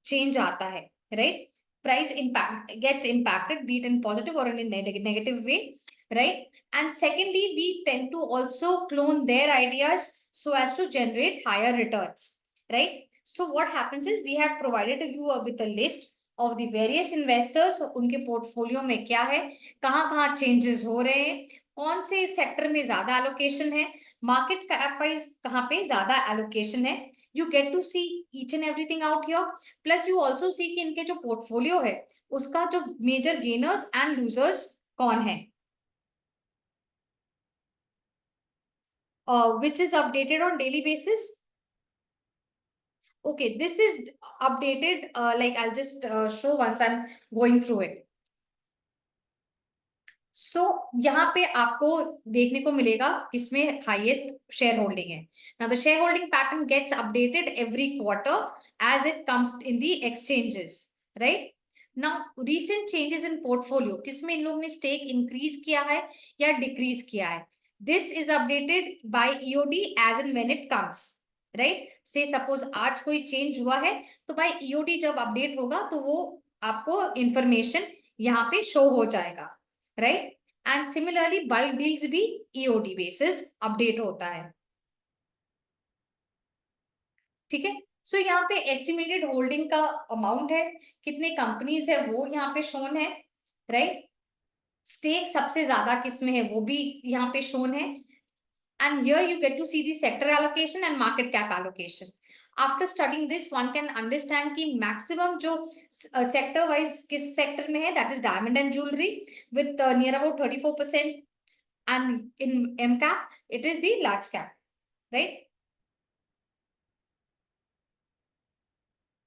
change आता है, right? Price impact gets impacted, be it in positive or in a negative way, right? And secondly, we tend to also clone their ideas so as to generate higher returns, right? So what happens is we have provided you with a list of the various investors, उनके portfolio में क्या है, कहाँ changes हो रहे हैं, कौन से सेक्टर में ज्यादा एलोकेशन है, मार्केट कैप वाइज कहाँ पे ज्यादा एलोकेशन है. You get to see each and everything out here. Plus you also see कि इनके जो पोर्टफोलियो है उसका जो मेजर गेनर्स एंड लूजर्स कौन है, which is updated on daily basis. Okay, this is updated, like I'll just show once I'm going through it. सो यहाँ पे आपको देखने को मिलेगा किसमें हाईएस्ट शेयर होल्डिंग है. Now the shareholding pattern gets updated every quarter as it comes in the exchanges, right? Now recent changes in portfolio, किसमें इन लोगों ने स्टेक इंक्रीज किया है या डिक्रीज किया है, this is updated by EOD as and when it comes, right? Say suppose आज कोई चेंज हुआ है तो बाय ईओडी जब अपडेट होगा तो वो आपको इंफॉर्मेशन यहाँ पे शो हो जाएगा, right? And similarly bulk deals भी ईओडी बेसिस अपडेट होता है, ठीक है? सो यहाँ पे एस्टिमेटेड होल्डिंग का अमाउंट है, कितने कंपनीज है वो यहाँ पे शोन है, राइट? स्टेक सबसे ज्यादा किसमें है वो भी यहाँ पे शोन है. And here you get to see the sector allocation and market cap allocation. After studying this one can understand कि मैक्सिमम जो सेक्टर वाइज किस सेक्टर में है, that is diamond and jewellery with near about 34%, and in MCAP it is the large cap, right?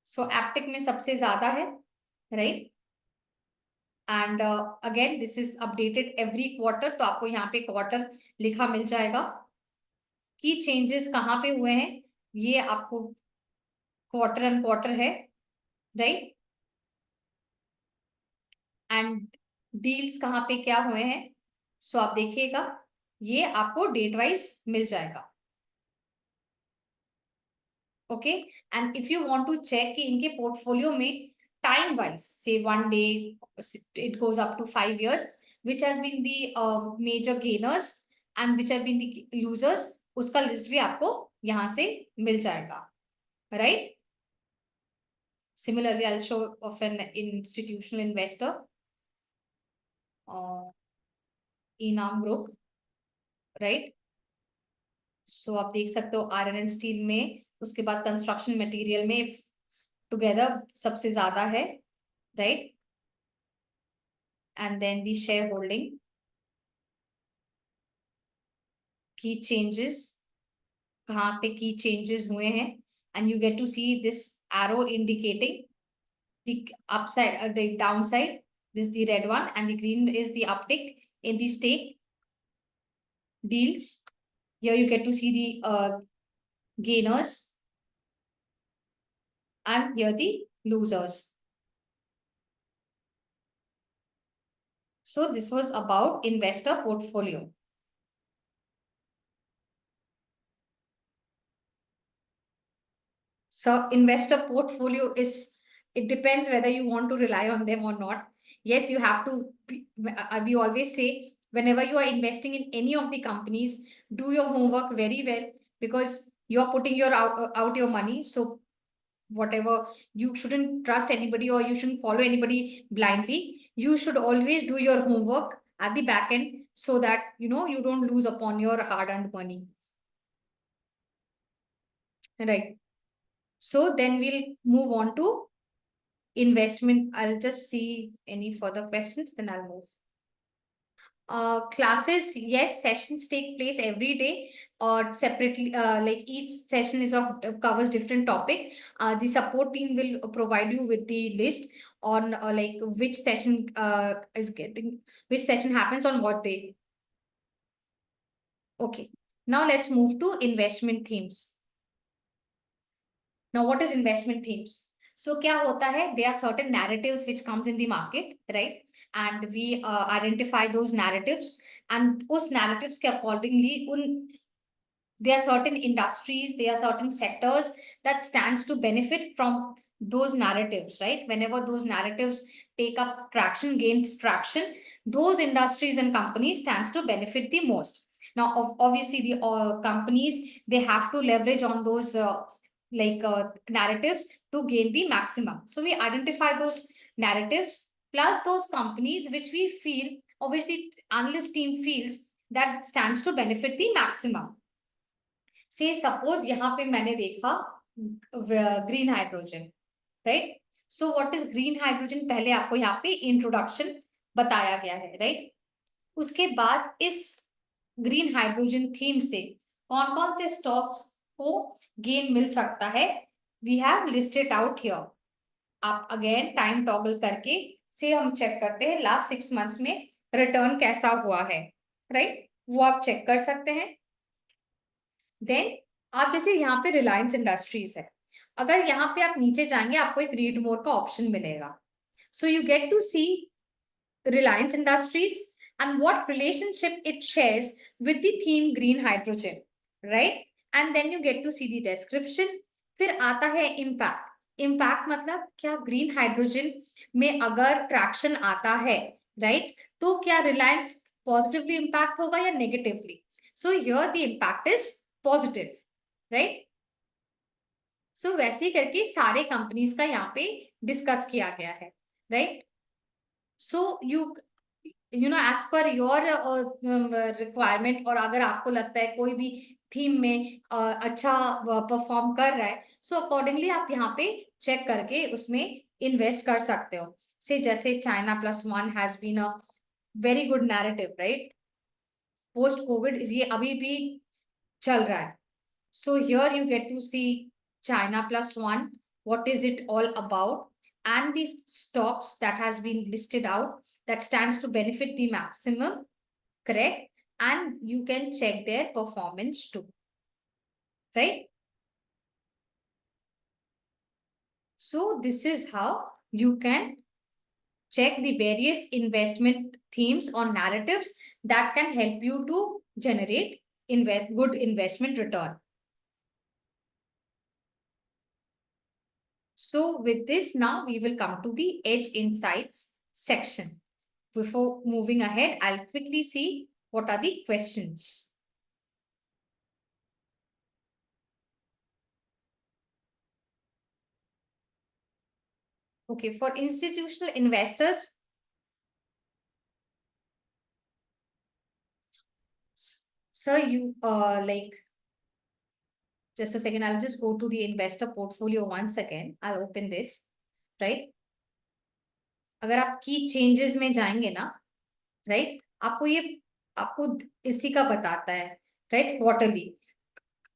So Aptic में सबसे ज्यादा है, right? And again this is updated every quarter, तो आपको यहाँ पे क्वार्टर लिखा मिल जाएगा कि चेंजेस कहाँ पे हुए हैं, ये आपको क्वार्टर एंड क्वार्टर है, राइट? एंड डील्स कहाँ पे क्या हुए हैं, सो आप देखिएगा ये आपको डेट वाइज मिल जाएगा, okay? And if you want to check कि इनके पोर्टफोलियो में टाइम वाइज, से 1 day it goes up to 5 years, which has been the major gainers and which have been the losers, उसका लिस्ट भी आपको यहाँ से मिल जाएगा, right? Similarly, I'll show of an institutional investor, Enam Group, right? सो आप देख सकते हो आयरन स्टील में, उसके बाद कंस्ट्रक्शन मटेरियल में टुगेदर सबसे ज्यादा है, right? And then the share holding की चेंजेस, कहाँ पे की चेंजेस हुए हैं, and you get to see this arrow indicating the upside, the downside. This is the red one, and the green is the uptick in the stake deals. Here you get to see the gainers and here the losers. So this was about investor portfolio. So investor portfolio is, it depends whether you want to rely on them or not. Yes, you have to, we always say whenever you are investing in any of the companies, do your homework very well, because you are putting your out your money. So whatever, you shouldn't trust anybody or you shouldn't follow anybody blindly. You should always do your homework at the back end, so that you don't lose upon your hard earned money, right? So then we'll move on to investment. I'll just see any further questions, then I'll move. Classes, yes, sessions take place every day or separately. Like each session is of covers different topic. The support team will provide you with the list on like which session which session happens on what day. Okay, now let's move to investment themes. Now, what is investment themes? So, क्या होता है? There are certain narratives which comes in the market, right? And we identify those narratives, and उस narratives के accordingly, there are certain industries, there are certain sectors that stands to benefit from those narratives, right? Whenever those narratives take up traction, gains traction, those industries and companies stands to benefit the most. Now, obviously, the companies, they have to leverage on those narratives to gain the maximum. So we identify those narratives plus those companies which we feel, or which the analyst team feels that stands to benefit the maximum. से suppose यहाँ पे मैंने देखा green hydrogen, right? So what is green hydrogen, पहले आपको यहाँ पे introduction बताया गया है, राइट? उसके बाद इस ग्रीन हाइड्रोजन थीम से कौन कौन से स्टॉक्स को गेन मिल सकता है, we have listed out here. आप अगेन टाइम टॉगल करके से हम चेक करते हैं लास्ट 6 मंथ्स में रिटर्न कैसा हुआ है, राइट? वो आप चेक कर सकते हैं. देन आप जैसे यहाँ पे रिलायंस इंडस्ट्रीज है, अगर यहाँ पे आप नीचे जाएंगे आपको एक रीड मोर का ऑप्शन मिलेगा. So you get to see Reliance Industries and what relationship it shares with the theme green hydrogen, right? And then you get to see the description. फिर आता है impact. Impact मतलब क्या green hydrogen में अगर traction आता है, right? तो क्या Reliance positively impact होगा या negatively? So here the impact is positive, right? So वैसे ही करके सारे कंपनीज का यहाँ पे डिस्कस किया गया है, right? So as per your requirement, और अगर आपको लगता है कोई भी थीम में अच्छा परफॉर्म कर रहा है, सो अकॉर्डिंगली आप यहाँ पे चेक करके उसमें इन्वेस्ट कर सकते हो. से जैसे China plus one has been a very good narrative, right? Post Covid ये अभी भी चल रहा है. So here you get to see China plus one, what is it all about, and the stocks that has been listed out that stands to benefit the maximum, correct? And you can check their performance too, right? So this is how you can check the various investment themes or narratives that can help you to generate good investment return. So with this, now we will come to the Edge Insights section. Before moving ahead, I'll quickly see what are the questions. Okay, for institutional investors, sir, you just a second, I'll just go to the investor portfolio once again. I'll open this, right? अगर आप की changes में जाएंगे ना, right, आपको इसी का बताता है, राइट? क्वार्टरली.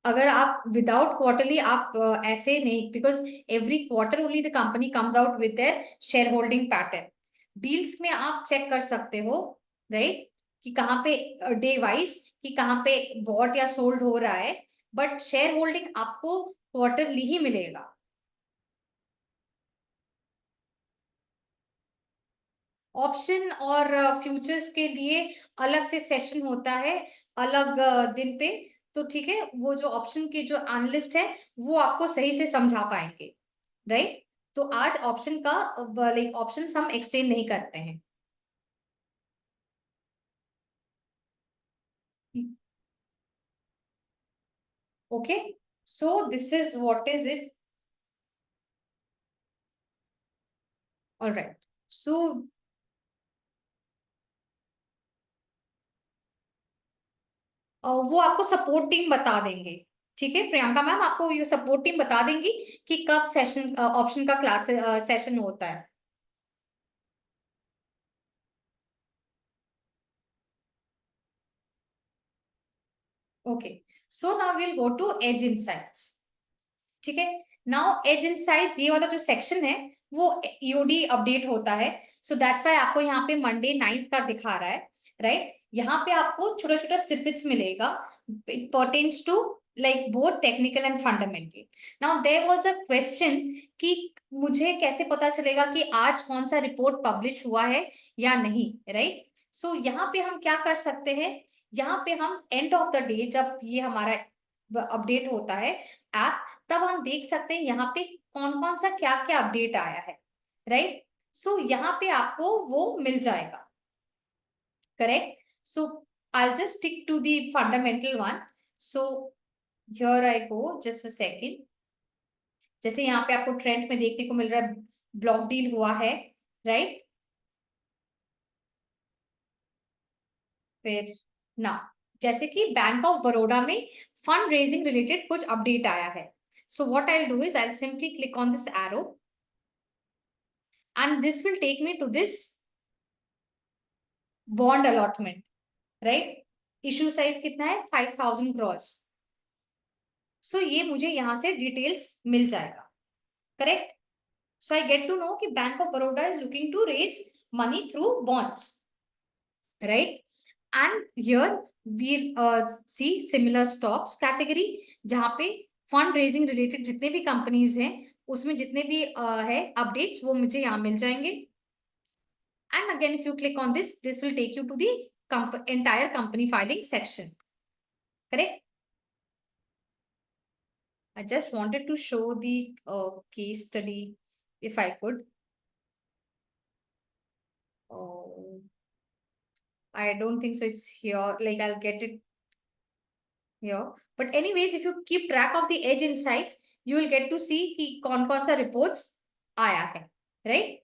अगर आप विदाउट क्वार्टरली आप ऐसे नहीं, because every quarter only the company comes out with their share holding pattern. Deals में आप चेक कर सकते हो, राइट, कि कहाँ पे डे वाइज कि कहाँ पे बॉट या सोल्ड हो रहा है, बट शेयर होल्डिंग आपको क्वार्टरली ही मिलेगा. ऑप्शन और फ्यूचर्स के लिए अलग से सेशन होता है, अलग दिन पे. तो ठीक है, वो जो ऑप्शन के जो एनालिस्ट है वो आपको सही से समझा पाएंगे, राइट? तो आज ऑप्शन का ऑप्शंस हम एक्सप्लेन नहीं करते हैं. Okay, so this is what is it. All right. So वो आपको सपोर्ट टीम बता देंगे। ठीक है प्रियंका मैम, आपको ये सपोर्ट टीम बता देंगी कि कब सेशन ऑप्शन का क्लास सेशन होता है। Okay, so now will go to edge insights. ठीक है, नाउ एज इनसाइट्स ये वाला जो सेक्शन है वो ईओडी अपडेट होता है। सो दैट्स व्हाई आपको यहाँ पे मंडे 9th का दिखा रहा है, राइट। यहाँ पे आपको छोटा छोटा स्निपेट्स मिलेगा, it pertains to like both technical and fundamental. Now there was a question कि मुझे कैसे पता चलेगा कि आज कौन सा रिपोर्ट पब्लिश हुआ है या नहीं, राइट। सो यहाँ पे हम क्या कर सकते हैं, यहाँ पे हम एंड ऑफ द डे जब ये हमारा अपडेट होता है ऐप, तब हम देख सकते हैं यहाँ पे कौन कौन सा क्या क्या अपडेट आया है, राइट। सो यहाँ पे आपको वो मिल जाएगा, correct. So I just stick to the fundamental one. So here I go, just a second. जैसे यहाँ पे आपको ट्रेंड में देखने को मिल रहा है ब्लॉक डील हुआ है, राइट। फिर ना, जैसे कि बैंक ऑफ बड़ौदा में फंड रेजिंग रिलेटेड कुछ अपडेट आया है। So what I will do is I simply click on this arrow and this will take me to this bond allotment, right। Issue size कितना है 5000 crores। सो ये मुझे यहां से डिटेल्स मिल जाएगा, correct. So I get to know कि Bank of Baroda is looking to raise money through bonds, right. And here we see similar stocks category, जहां पे फंड रेजिंग रिलेटेड जितने भी कंपनीज हैं उसमें जितने भी है अपडेट्स वो मुझे यहाँ मिल जाएंगे। And again, if you click on this, this will take you to the entire company filing section. Correct? I just wanted to show the case study if I could. Oh, I don't think so. It's here. Like I'll get it here. But anyways, if you keep track of the edge insights, you will get to see कि कौन-कौन सा reports आया है, right?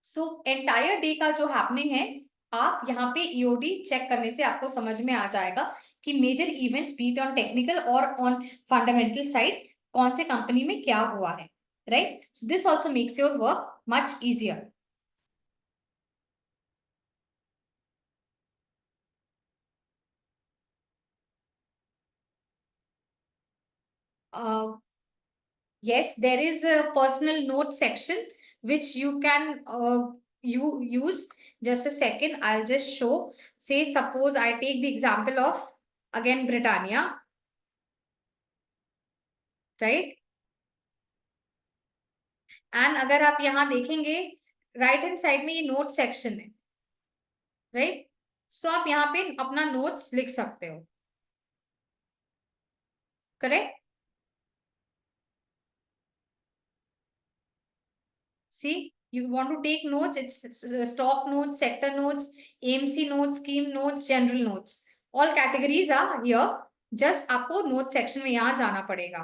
So entire day का जो happening है, आप यहाँ पे ईओडी चेक करने से आपको समझ में आ जाएगा कि major events beat on technical और ऑन फंडामेंटल साइड कौन से कंपनी में क्या हुआ है, right. So this also makes your work much easier. Yes, there is a personal note section which you can you use. Just a second, I'll just show. Say suppose I take the example of again Britannia, right? And अगर आप यहाँ देखेंगे right hand side में ये note section है, right. सो आप यहाँ पे अपना नोट्स लिख सकते हो, correct. See you want to take notes, it's stock notes, sector notes, AMC notes, scheme notes, general notes, all categories are here। just आपको note section में यहाँ जाना पड़ेगा।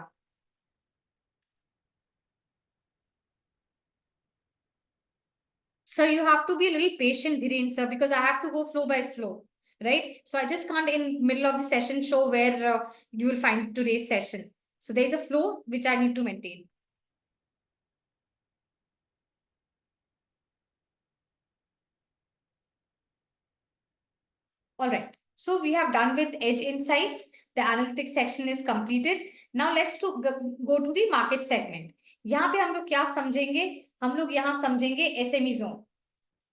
So you have to be a little patient, Dhiren sir, because I have to go flow by flow, right? So I just can't in middle of the session show where you will find today's session. So there is a flow which I need to maintain. All right. So we have done with Edge Insights. The analytics section is completed. Now let's go to the market segment. यहाँ पे हम लोग क्या समझेंगे? हम लोग यहाँ समझेंगे SME zone,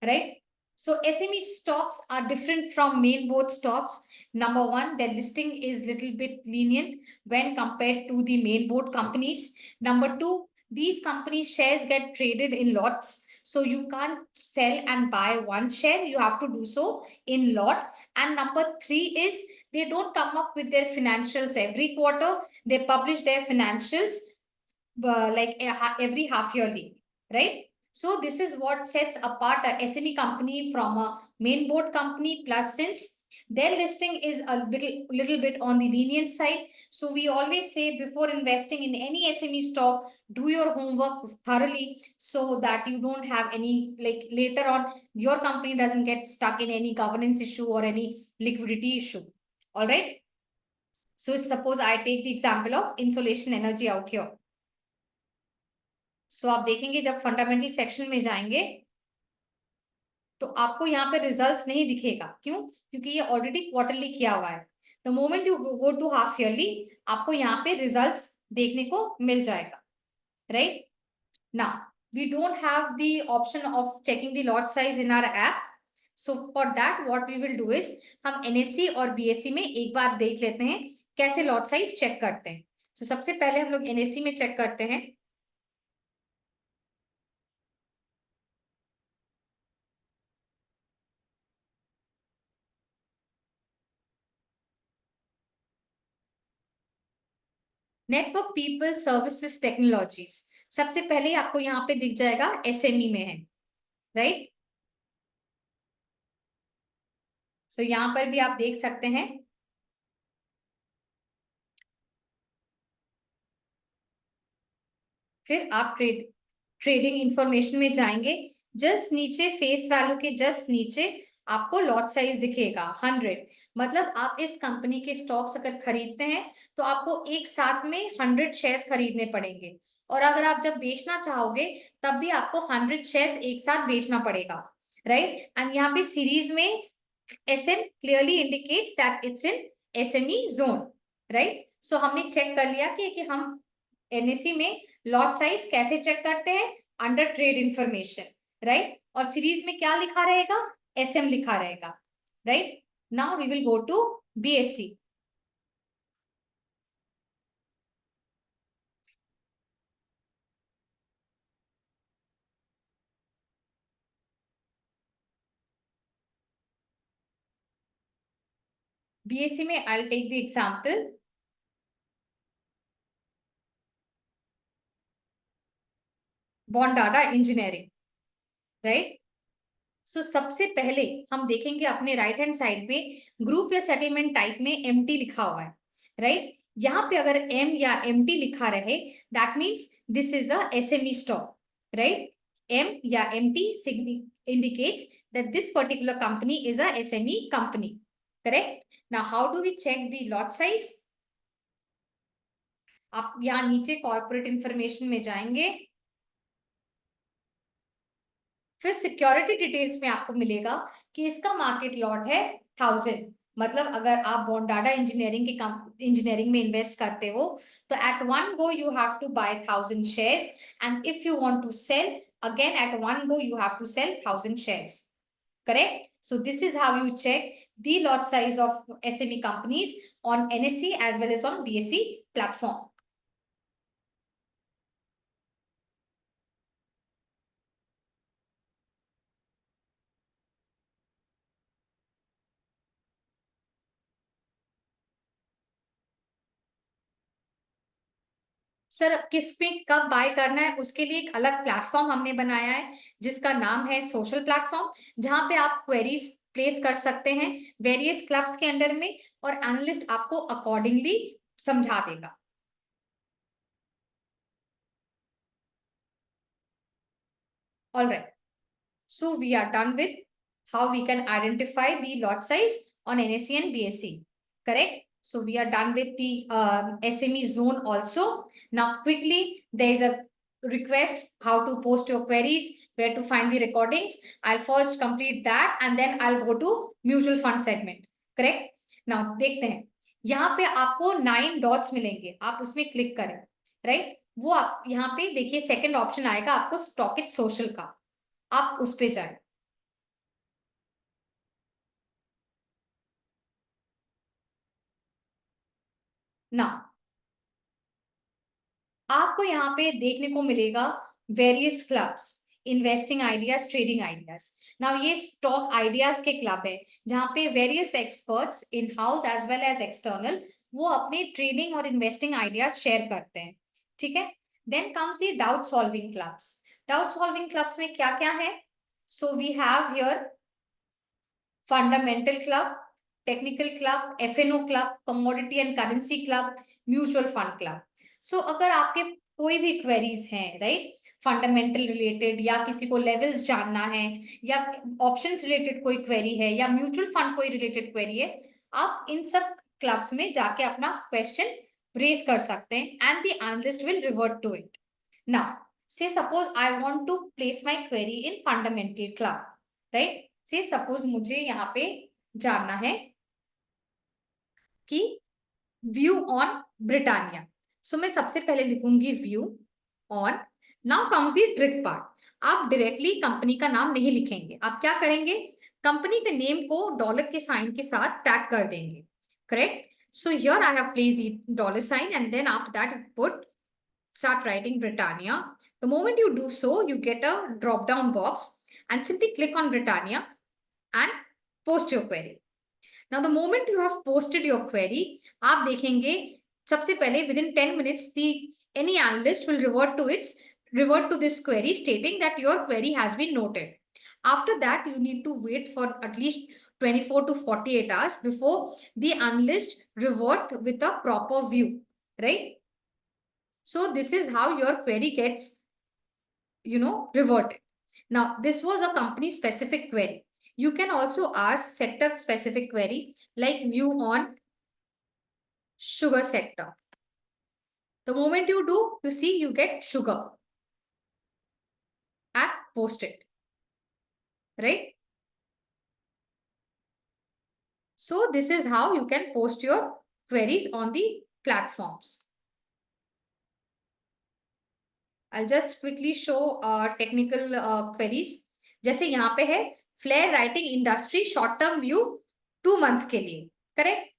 right? So SME stocks are different from main board stocks. Number one, their listing is little bit lenient when compared to the main board companies. Number two, these companies shares get traded in lots. So you can't sell and buy one share. You have to do so in lot. And number three is they don't come up with their financials every quarter. They publish their financials like every half yearly, right? So this is what sets apart a SME company from a main board company. Plus, since Their listing is a little bit on the lenient side. So we always say before investing in any SME stock, do your homework thoroughly so that you don't have any, like later on, your company doesn't get stuck in any governance issue or any liquidity issue. All right. So suppose I take the example of Insolation Energy out here. So आप देखेंगे जब fundamental section में जाएंगे तो आपको यहाँ पे results नहीं दिखेगा। क्यों? क्योंकि ये ऑलरेडी क्वार्टरली किया हुआ है। The moment you go to half yearly, आपको यहाँ पे रिजल्ट्स देखने को मिल जाएगा, right? Now we don't have the option of checking the lot size in our app. So for that what we will do is, हम NSC और BSC में एक बार देख लेते हैं कैसे लॉट साइज चेक करते हैं। तो सबसे पहले हम लोग एनएससी में चेक करते हैं। नेटवर्क पीपल सर्विसेज टेक्नोलॉजीज, सबसे पहले आपको यहाँ पे दिख जाएगा एसएमई में है, राइट? सो यहाँ पर भी आप देख सकते हैं। फिर आप ट्रेडिंग इंफॉर्मेशन में जाएंगे, जस्ट नीचे फेस वैल्यू के जस्ट नीचे आपको लॉट साइज दिखेगा 100। मतलब आप इस कंपनी के स्टॉक्स अगर खरीदते हैं तो आपको एक साथ में 100 शेयर्स खरीदने पड़ेंगे, और अगर आप जब बेचना चाहोगे तब भी आपको 100 शेयर्स एक साथ बेचना पड़ेगा, राइट? एंड यहाँ पे सीरीज में SM clearly indicates that it's in SME zone, right? So हमने चेक कर लिया कि हम NSE में लॉट साइज कैसे चेक करते हैं, अंडर ट्रेड इंफॉर्मेशन, राइट? और सीरीज में क्या लिखा रहेगा? SM लिखा रहेगा, राइट? Now we will go to BSC। BSC में I'll take the example Bondada Engineering, right? So सबसे पहले हम देखेंगे अपने राइट हैंड साइड पे ग्रुप या सेटलमेंट टाइप में MT लिखा हुआ है, राइट? यहाँ पे अगर M या MT लिखा रहे, that means this is a SME stock, right? M या MT indicates that this particular company is a SME company, correct? Now how do we check the lot size? आप यहाँ नीचे कॉर्पोरेट इंफॉर्मेशन में जाएंगे, फिर security details में आपको मिलेगा कि इसका मार्केट लॉट है 1000। मतलब अगर आप बॉन्डाडा इंजीनियरिंग में इन्वेस्ट करते हो तो at one go you have to buy 1000 shares, and if you want to sell again at one go you have to sell 1000 shares, correct? So this is how you check the lot size of SME companies on NSE as well as on BSE platform. Sir किस पे कब bye करना है उसके लिए एक अलग platform हमने बनाया है जिसका नाम है सोशल प्लेटफॉर्म, जहां पे आप क्वेरीज प्लेस कर सकते हैं वेरियस क्लब्स के अंडर में, और एनालिस्ट आपको अकॉर्डिंगली समझा देगा। All right, so we are done with how we can identify the lot size on NSE and BSE, correct? So we are done with the SME zone also. Now quickly, there is a request how to post your queries, where to find the recordings. I'll first complete that and then I'll go to mutual fund segment, correct? Now देखते हैं, यहाँ पे आपको 9 dots मिलेंगे, आप उसमें click करें, right? वो आप यहाँ पे देखिए सेकंड ऑप्शन आएगा आपको स्टॉक सोशल का, आप उस पे जाए। ना आपको यहाँ पे देखने को मिलेगा various clubs, investing ideas, trading ideas. Now ये स्टॉक आइडियाज के क्लब है जहाँ पे various experts in house as well as external वो अपने ट्रेडिंग और इन्वेस्टिंग आइडियाज शेयर करते हैं, ठीक है? Then comes the doubt solving clubs. Doubt solving clubs में क्या क्या है? So we have here fundamental club, technical club, FNO club, commodity and currency club, mutual fund club. So अगर आपके कोई भी क्वेरीज हैं, राइट, फंडामेंटल रिलेटेड, या किसी को लेवल्स जानना है, या ऑप्शंस रिलेटेड कोई क्वेरी है, या म्यूचुअल फंड कोई रिलेटेड क्वेरी है, आप इन सब क्लब्स में जाके अपना क्वेश्चन रेज कर सकते हैं and the analyst will revert to it. Now say suppose I want to place my query in fundamental club, right? say suppose मुझे यहाँ पे जानना है कि व्यू ऑन ब्रिटानिया। सो मैं सबसे पहले लिखूंगी view on. Now comes the trick part. आप डायरेक्टली कंपनी का नाम नहीं लिखेंगे, आप क्या करेंगे, कंपनी के नेम को डॉलर के साइन के साथ टैग कर देंगे, correct? So here I have placed the dollar sign and then after that put start writing Britannia. The moment you do so, you get a drop down box and simply click on Britannia and post your query. Now the moment you have posted your query, आप देखेंगे सबसे पहले within 10 minutes the any analyst will revert to this query stating that your query has been noted. After that you need to wait for at least 24 to 48 hours before the analyst revert with a proper view, right? So this is how your query gets, reverted. Now this was a company specific query. You can also ask sector specific query like view on sugar sector. The moment you do, you see you get sugar and post it, right? So this is how you can post your queries on the platforms. I'll just quickly show technical queries. जैसे यहाँ पे है Flair Writing Industry short term view 2 months के लिए, correct?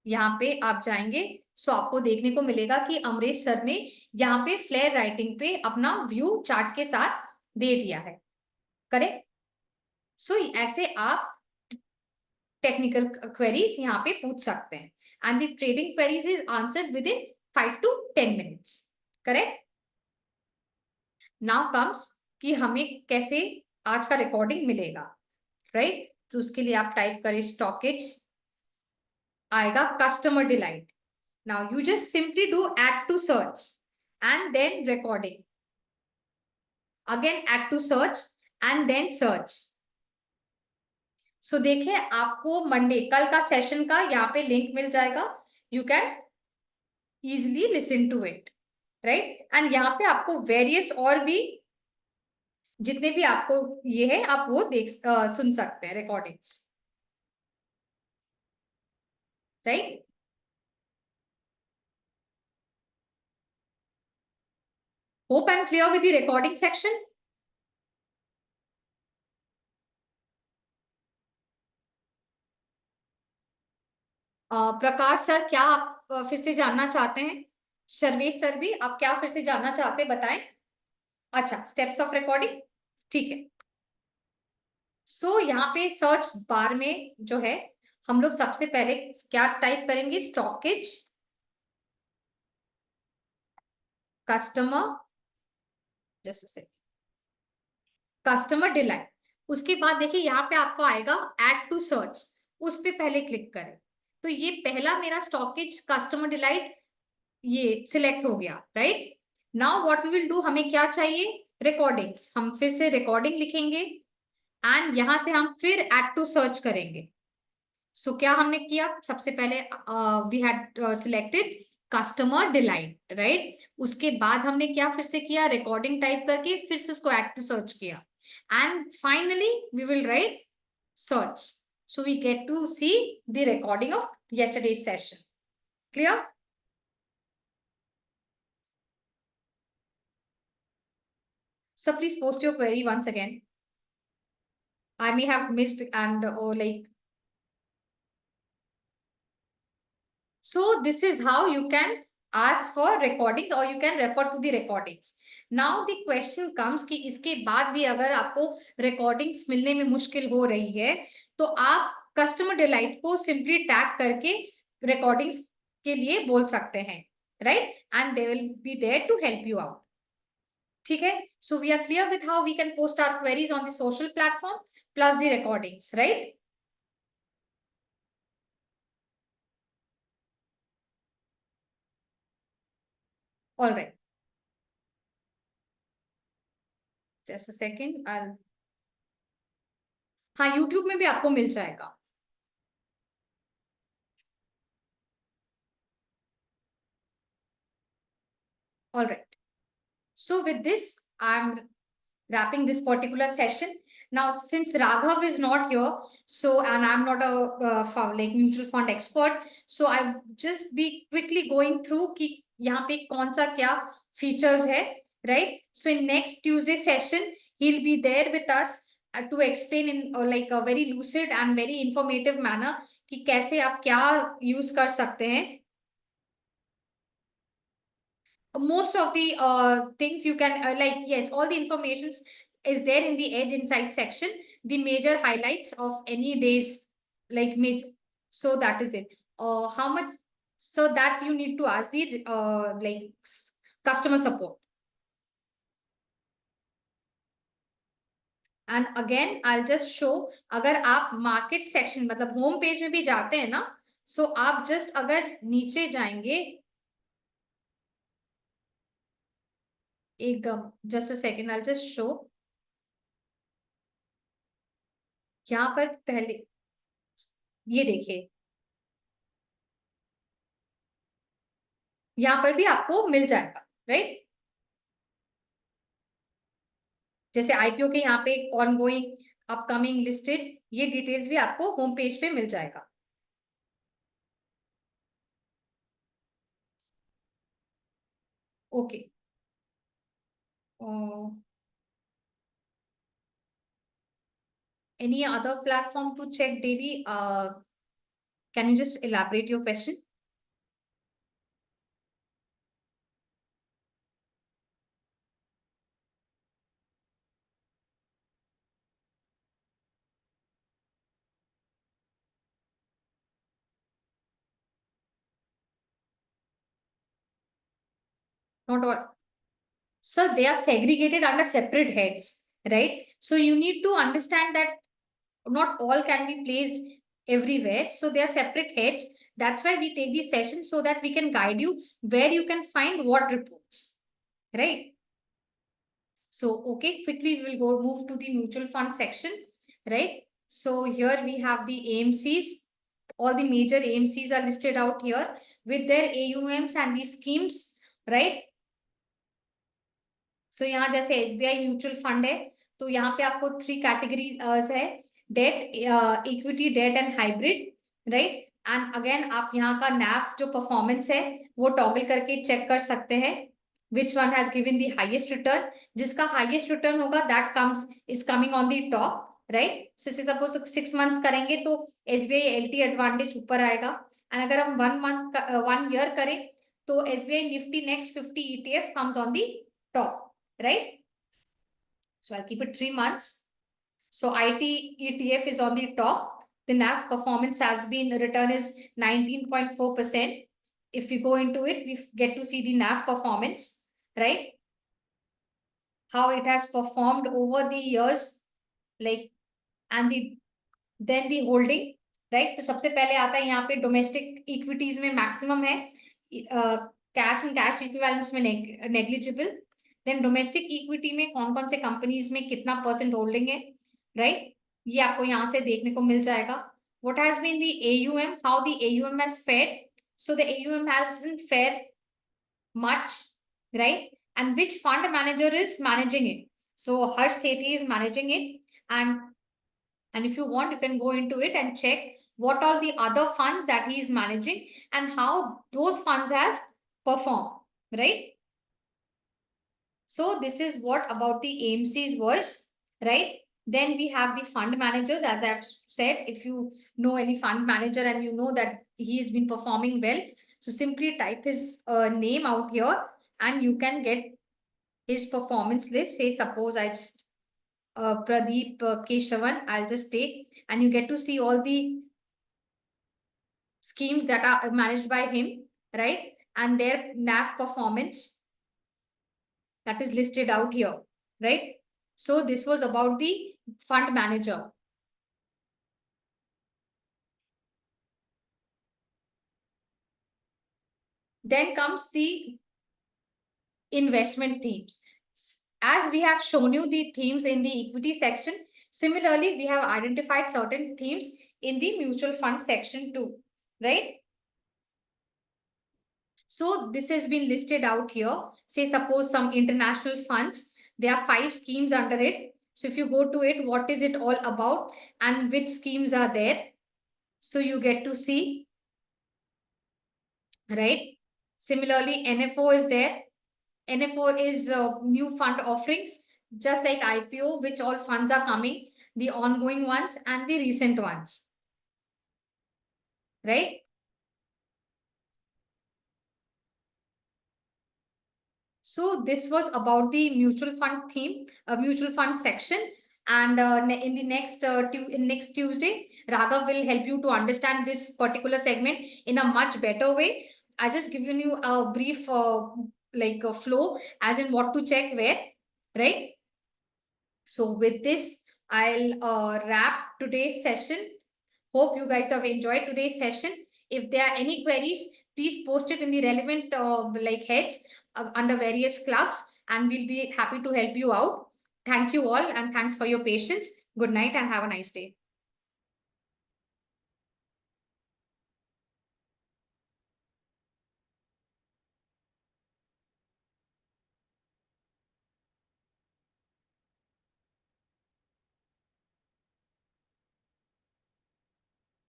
यहाँ पे आप जाएंगे, सो आपको देखने को मिलेगा कि अमरीश सर ने यहाँ पे फ्लेयर राइटिंग पे अपना व्यू चार्ट के साथ दे दिया है, करेक्ट? सो ऐसे आप टेक्निकल क्वेरीज यहाँ पे पूछ सकते हैं and the trading queries is answered with in 5 to 10 minutes, correct? Now comes कि हमें कैसे आज का रिकॉर्डिंग मिलेगा, राइट? तो उसके लिए आप टाइप करें स्टॉकेज, आएगा customer delight. Now you just simply do add to search and then recording, again add to search and then search. So देखिए आपको मंडे कल का सेशन का यहाँ पे लिंक मिल जाएगा, you can easily listen to it, right? And यहाँ पे आपको वेरियस और भी जितने भी आपको ये है आप वो सुन सकते हैं recordings, right? Hope I am clear with the recording section. Prakash sir, क्या आप फिर से जानना चाहते हैं? सर्वेश सर भी, आप क्या फिर से जानना चाहते हैं, बताएं। अच्छा, स्टेप्स ऑफ रिकॉर्डिंग, ठीक है। सो यहाँ पे सर्च बार में जो है हम लोग सबसे पहले क्या टाइप करेंगे, स्टॉकेज कस्टमर, जैसे कस्टमर डिलाइट। उसके बाद देखिए यहाँ पे आपको आएगा ऐड टू सर्च, उस पे पहले क्लिक करें। तो ये पहला मेरा स्टॉकेज कस्टमर डिलाइट ये सिलेक्ट हो गया, right? Now what we will do, हमें क्या चाहिए, रिकॉर्डिंग्स। हम फिर से रिकॉर्डिंग लिखेंगे एंड यहां से हम फिर ऐड टू सर्च करेंगे। सो क्या हमने किया, सबसे पहले we had selected customer delight, right? उसके बाद हमने क्या फिर से किया, रिकॉर्डिंग टाइप करके फिर से उसको ऐड टू सर्च किया and finally we will write search. So we get to see the recording of yesterday's session. Clear? So please post your query once again. I may have missed and so this is how you can ask for recordings or you can refer to the recordings. Now the question comes कि इसके बाद भी अगर आपको recordings मिलने में मुश्किल हो रही है तो आप customer delight को simply tag करके recordings के लिए बोल सकते हैं, right? And they will be there to help you out. ठीक है, so we are clear with how we can post our queries on the social platform plus the recordings, right? All right, just a second, I'll, हाँ YouTube में भी आपको मिल जाएगा। All right, so with this I'm wrapping this particular session. Now, since Raghav is not here, so and I'm not a like mutual fund expert, so I just be quickly going through कि यहाँ पे कौन सा क्या features है, right? So in next Tuesday session, he'll be there with us to explain in like a very lucid and very informative manner कि कैसे आप क्या use कर सकते हैं। Most of the things you can like, yes, all the informations is there in the edge insight section, the major highlights of any days, like major, so that is it. How much, so that you need to ask the like customer support. And again I'll just show, अगर आप market section मतलब home page में भी जाते हैं ना, so आप just अगर नीचे जाएंगे एकदम, just a second, I'll just show, यहाँ पर पहले ये देखिए, यहाँ पर भी आपको मिल जाएगा, राइट? जैसे आईपीओ के यहाँ पे ऑनगोइंग, अपकमिंग, लिस्टेड, ये डिटेल्स भी आपको होम पेज पे मिल जाएगा। Okay, any other platform to check daily? Can you just elaborate your question? Not all. Sir, they are segregated under separate heads, right? So you need to understand that not all can be placed everywhere. So they are separate heads. That's why we take these sessions so that we can guide you where you can find what reports, right? So, okay, quickly we will go move to the mutual fund section, right? So here we have the AMCs. All the major AMCs are listed out here with their AUMs and the schemes, right? So यहाँ जैसे SBI mutual fund है, तो यहाँ पे आपको 3 categories है, debt, equity, debt and hybrid, right? And again आप यहाँ का NAV जो परफॉर्मेंस है वो टॉगल करके चेक कर सकते हैं, which one has given the highest return, जिसका highest return होगा that comes is coming on the top, right? So suppose 6 months करेंगे तो SBI LT advantage ऊपर आएगा, and अगर हम 1 year करें तो SBI Nifty Next 50 ETF comes on the top, right? So I'll keep it 3 months. So IT ETF is on the top. The NAV performance has been, the return is 19.4%. If we go into it, we get to see the NAV performance, right? How it has performed over the years, like, and then the holding, right? तो सबसे पहले आता है यहाँ पे domestic equities में maximum है, cash and cash equivalents में नेग्लिजिबल, देन डोमेस्टिक इक्विटी में कौन कौन से कंपनीज में कितना % होल्डिंग है, राइट? ये आपको यहाँ से देखने को मिल जाएगा। What has been the AUM, how the AUM has fared? So the AUM hasn't fared much, right? And which fund manager is managing it? So Harsh Sethi is managing it, and if you want, you can go into it and check what all the other funds that he is managing and how those funds have performed, right? So this is what about the AMC's was, right? Then we have the fund managers. As I've said, if you know any fund manager and you know that he's been performing well, so simply type his name out here and you can get his performance list. Say, suppose I just Pradeep Keshavan, I'll just take, and you get to see all the schemes that are managed by him, right? And their NAV performance. that is listed out here, right? So this was about the fund manager. Then comes the investment themes. As we have shown you the themes in the equity section, similarly, we have identified certain themes in the mutual fund section too, right? So this has been listed out here. Say suppose some international funds, there are 5 schemes under it. So if you go to it, what is it all about and which schemes are there? So you get to see, right? Similarly, NFO is there. NFO is new fund offerings, just like IPO, which all funds are coming, the ongoing ones and the recent ones, right? So this was about the mutual fund theme, mutual fund section. And in the next next Tuesday, Raghav will help you to understand this particular segment in a much better way. I just given you a brief like a flow, as in what to check where, right? So with this, I'll wrap today's session. Hope you guys have enjoyed today's session. If there are any queries, please post it in the relevant like heads under various clubs, and we'll be happy to help you out. Thank you all, and thanks for your patience. Good night and have a nice day.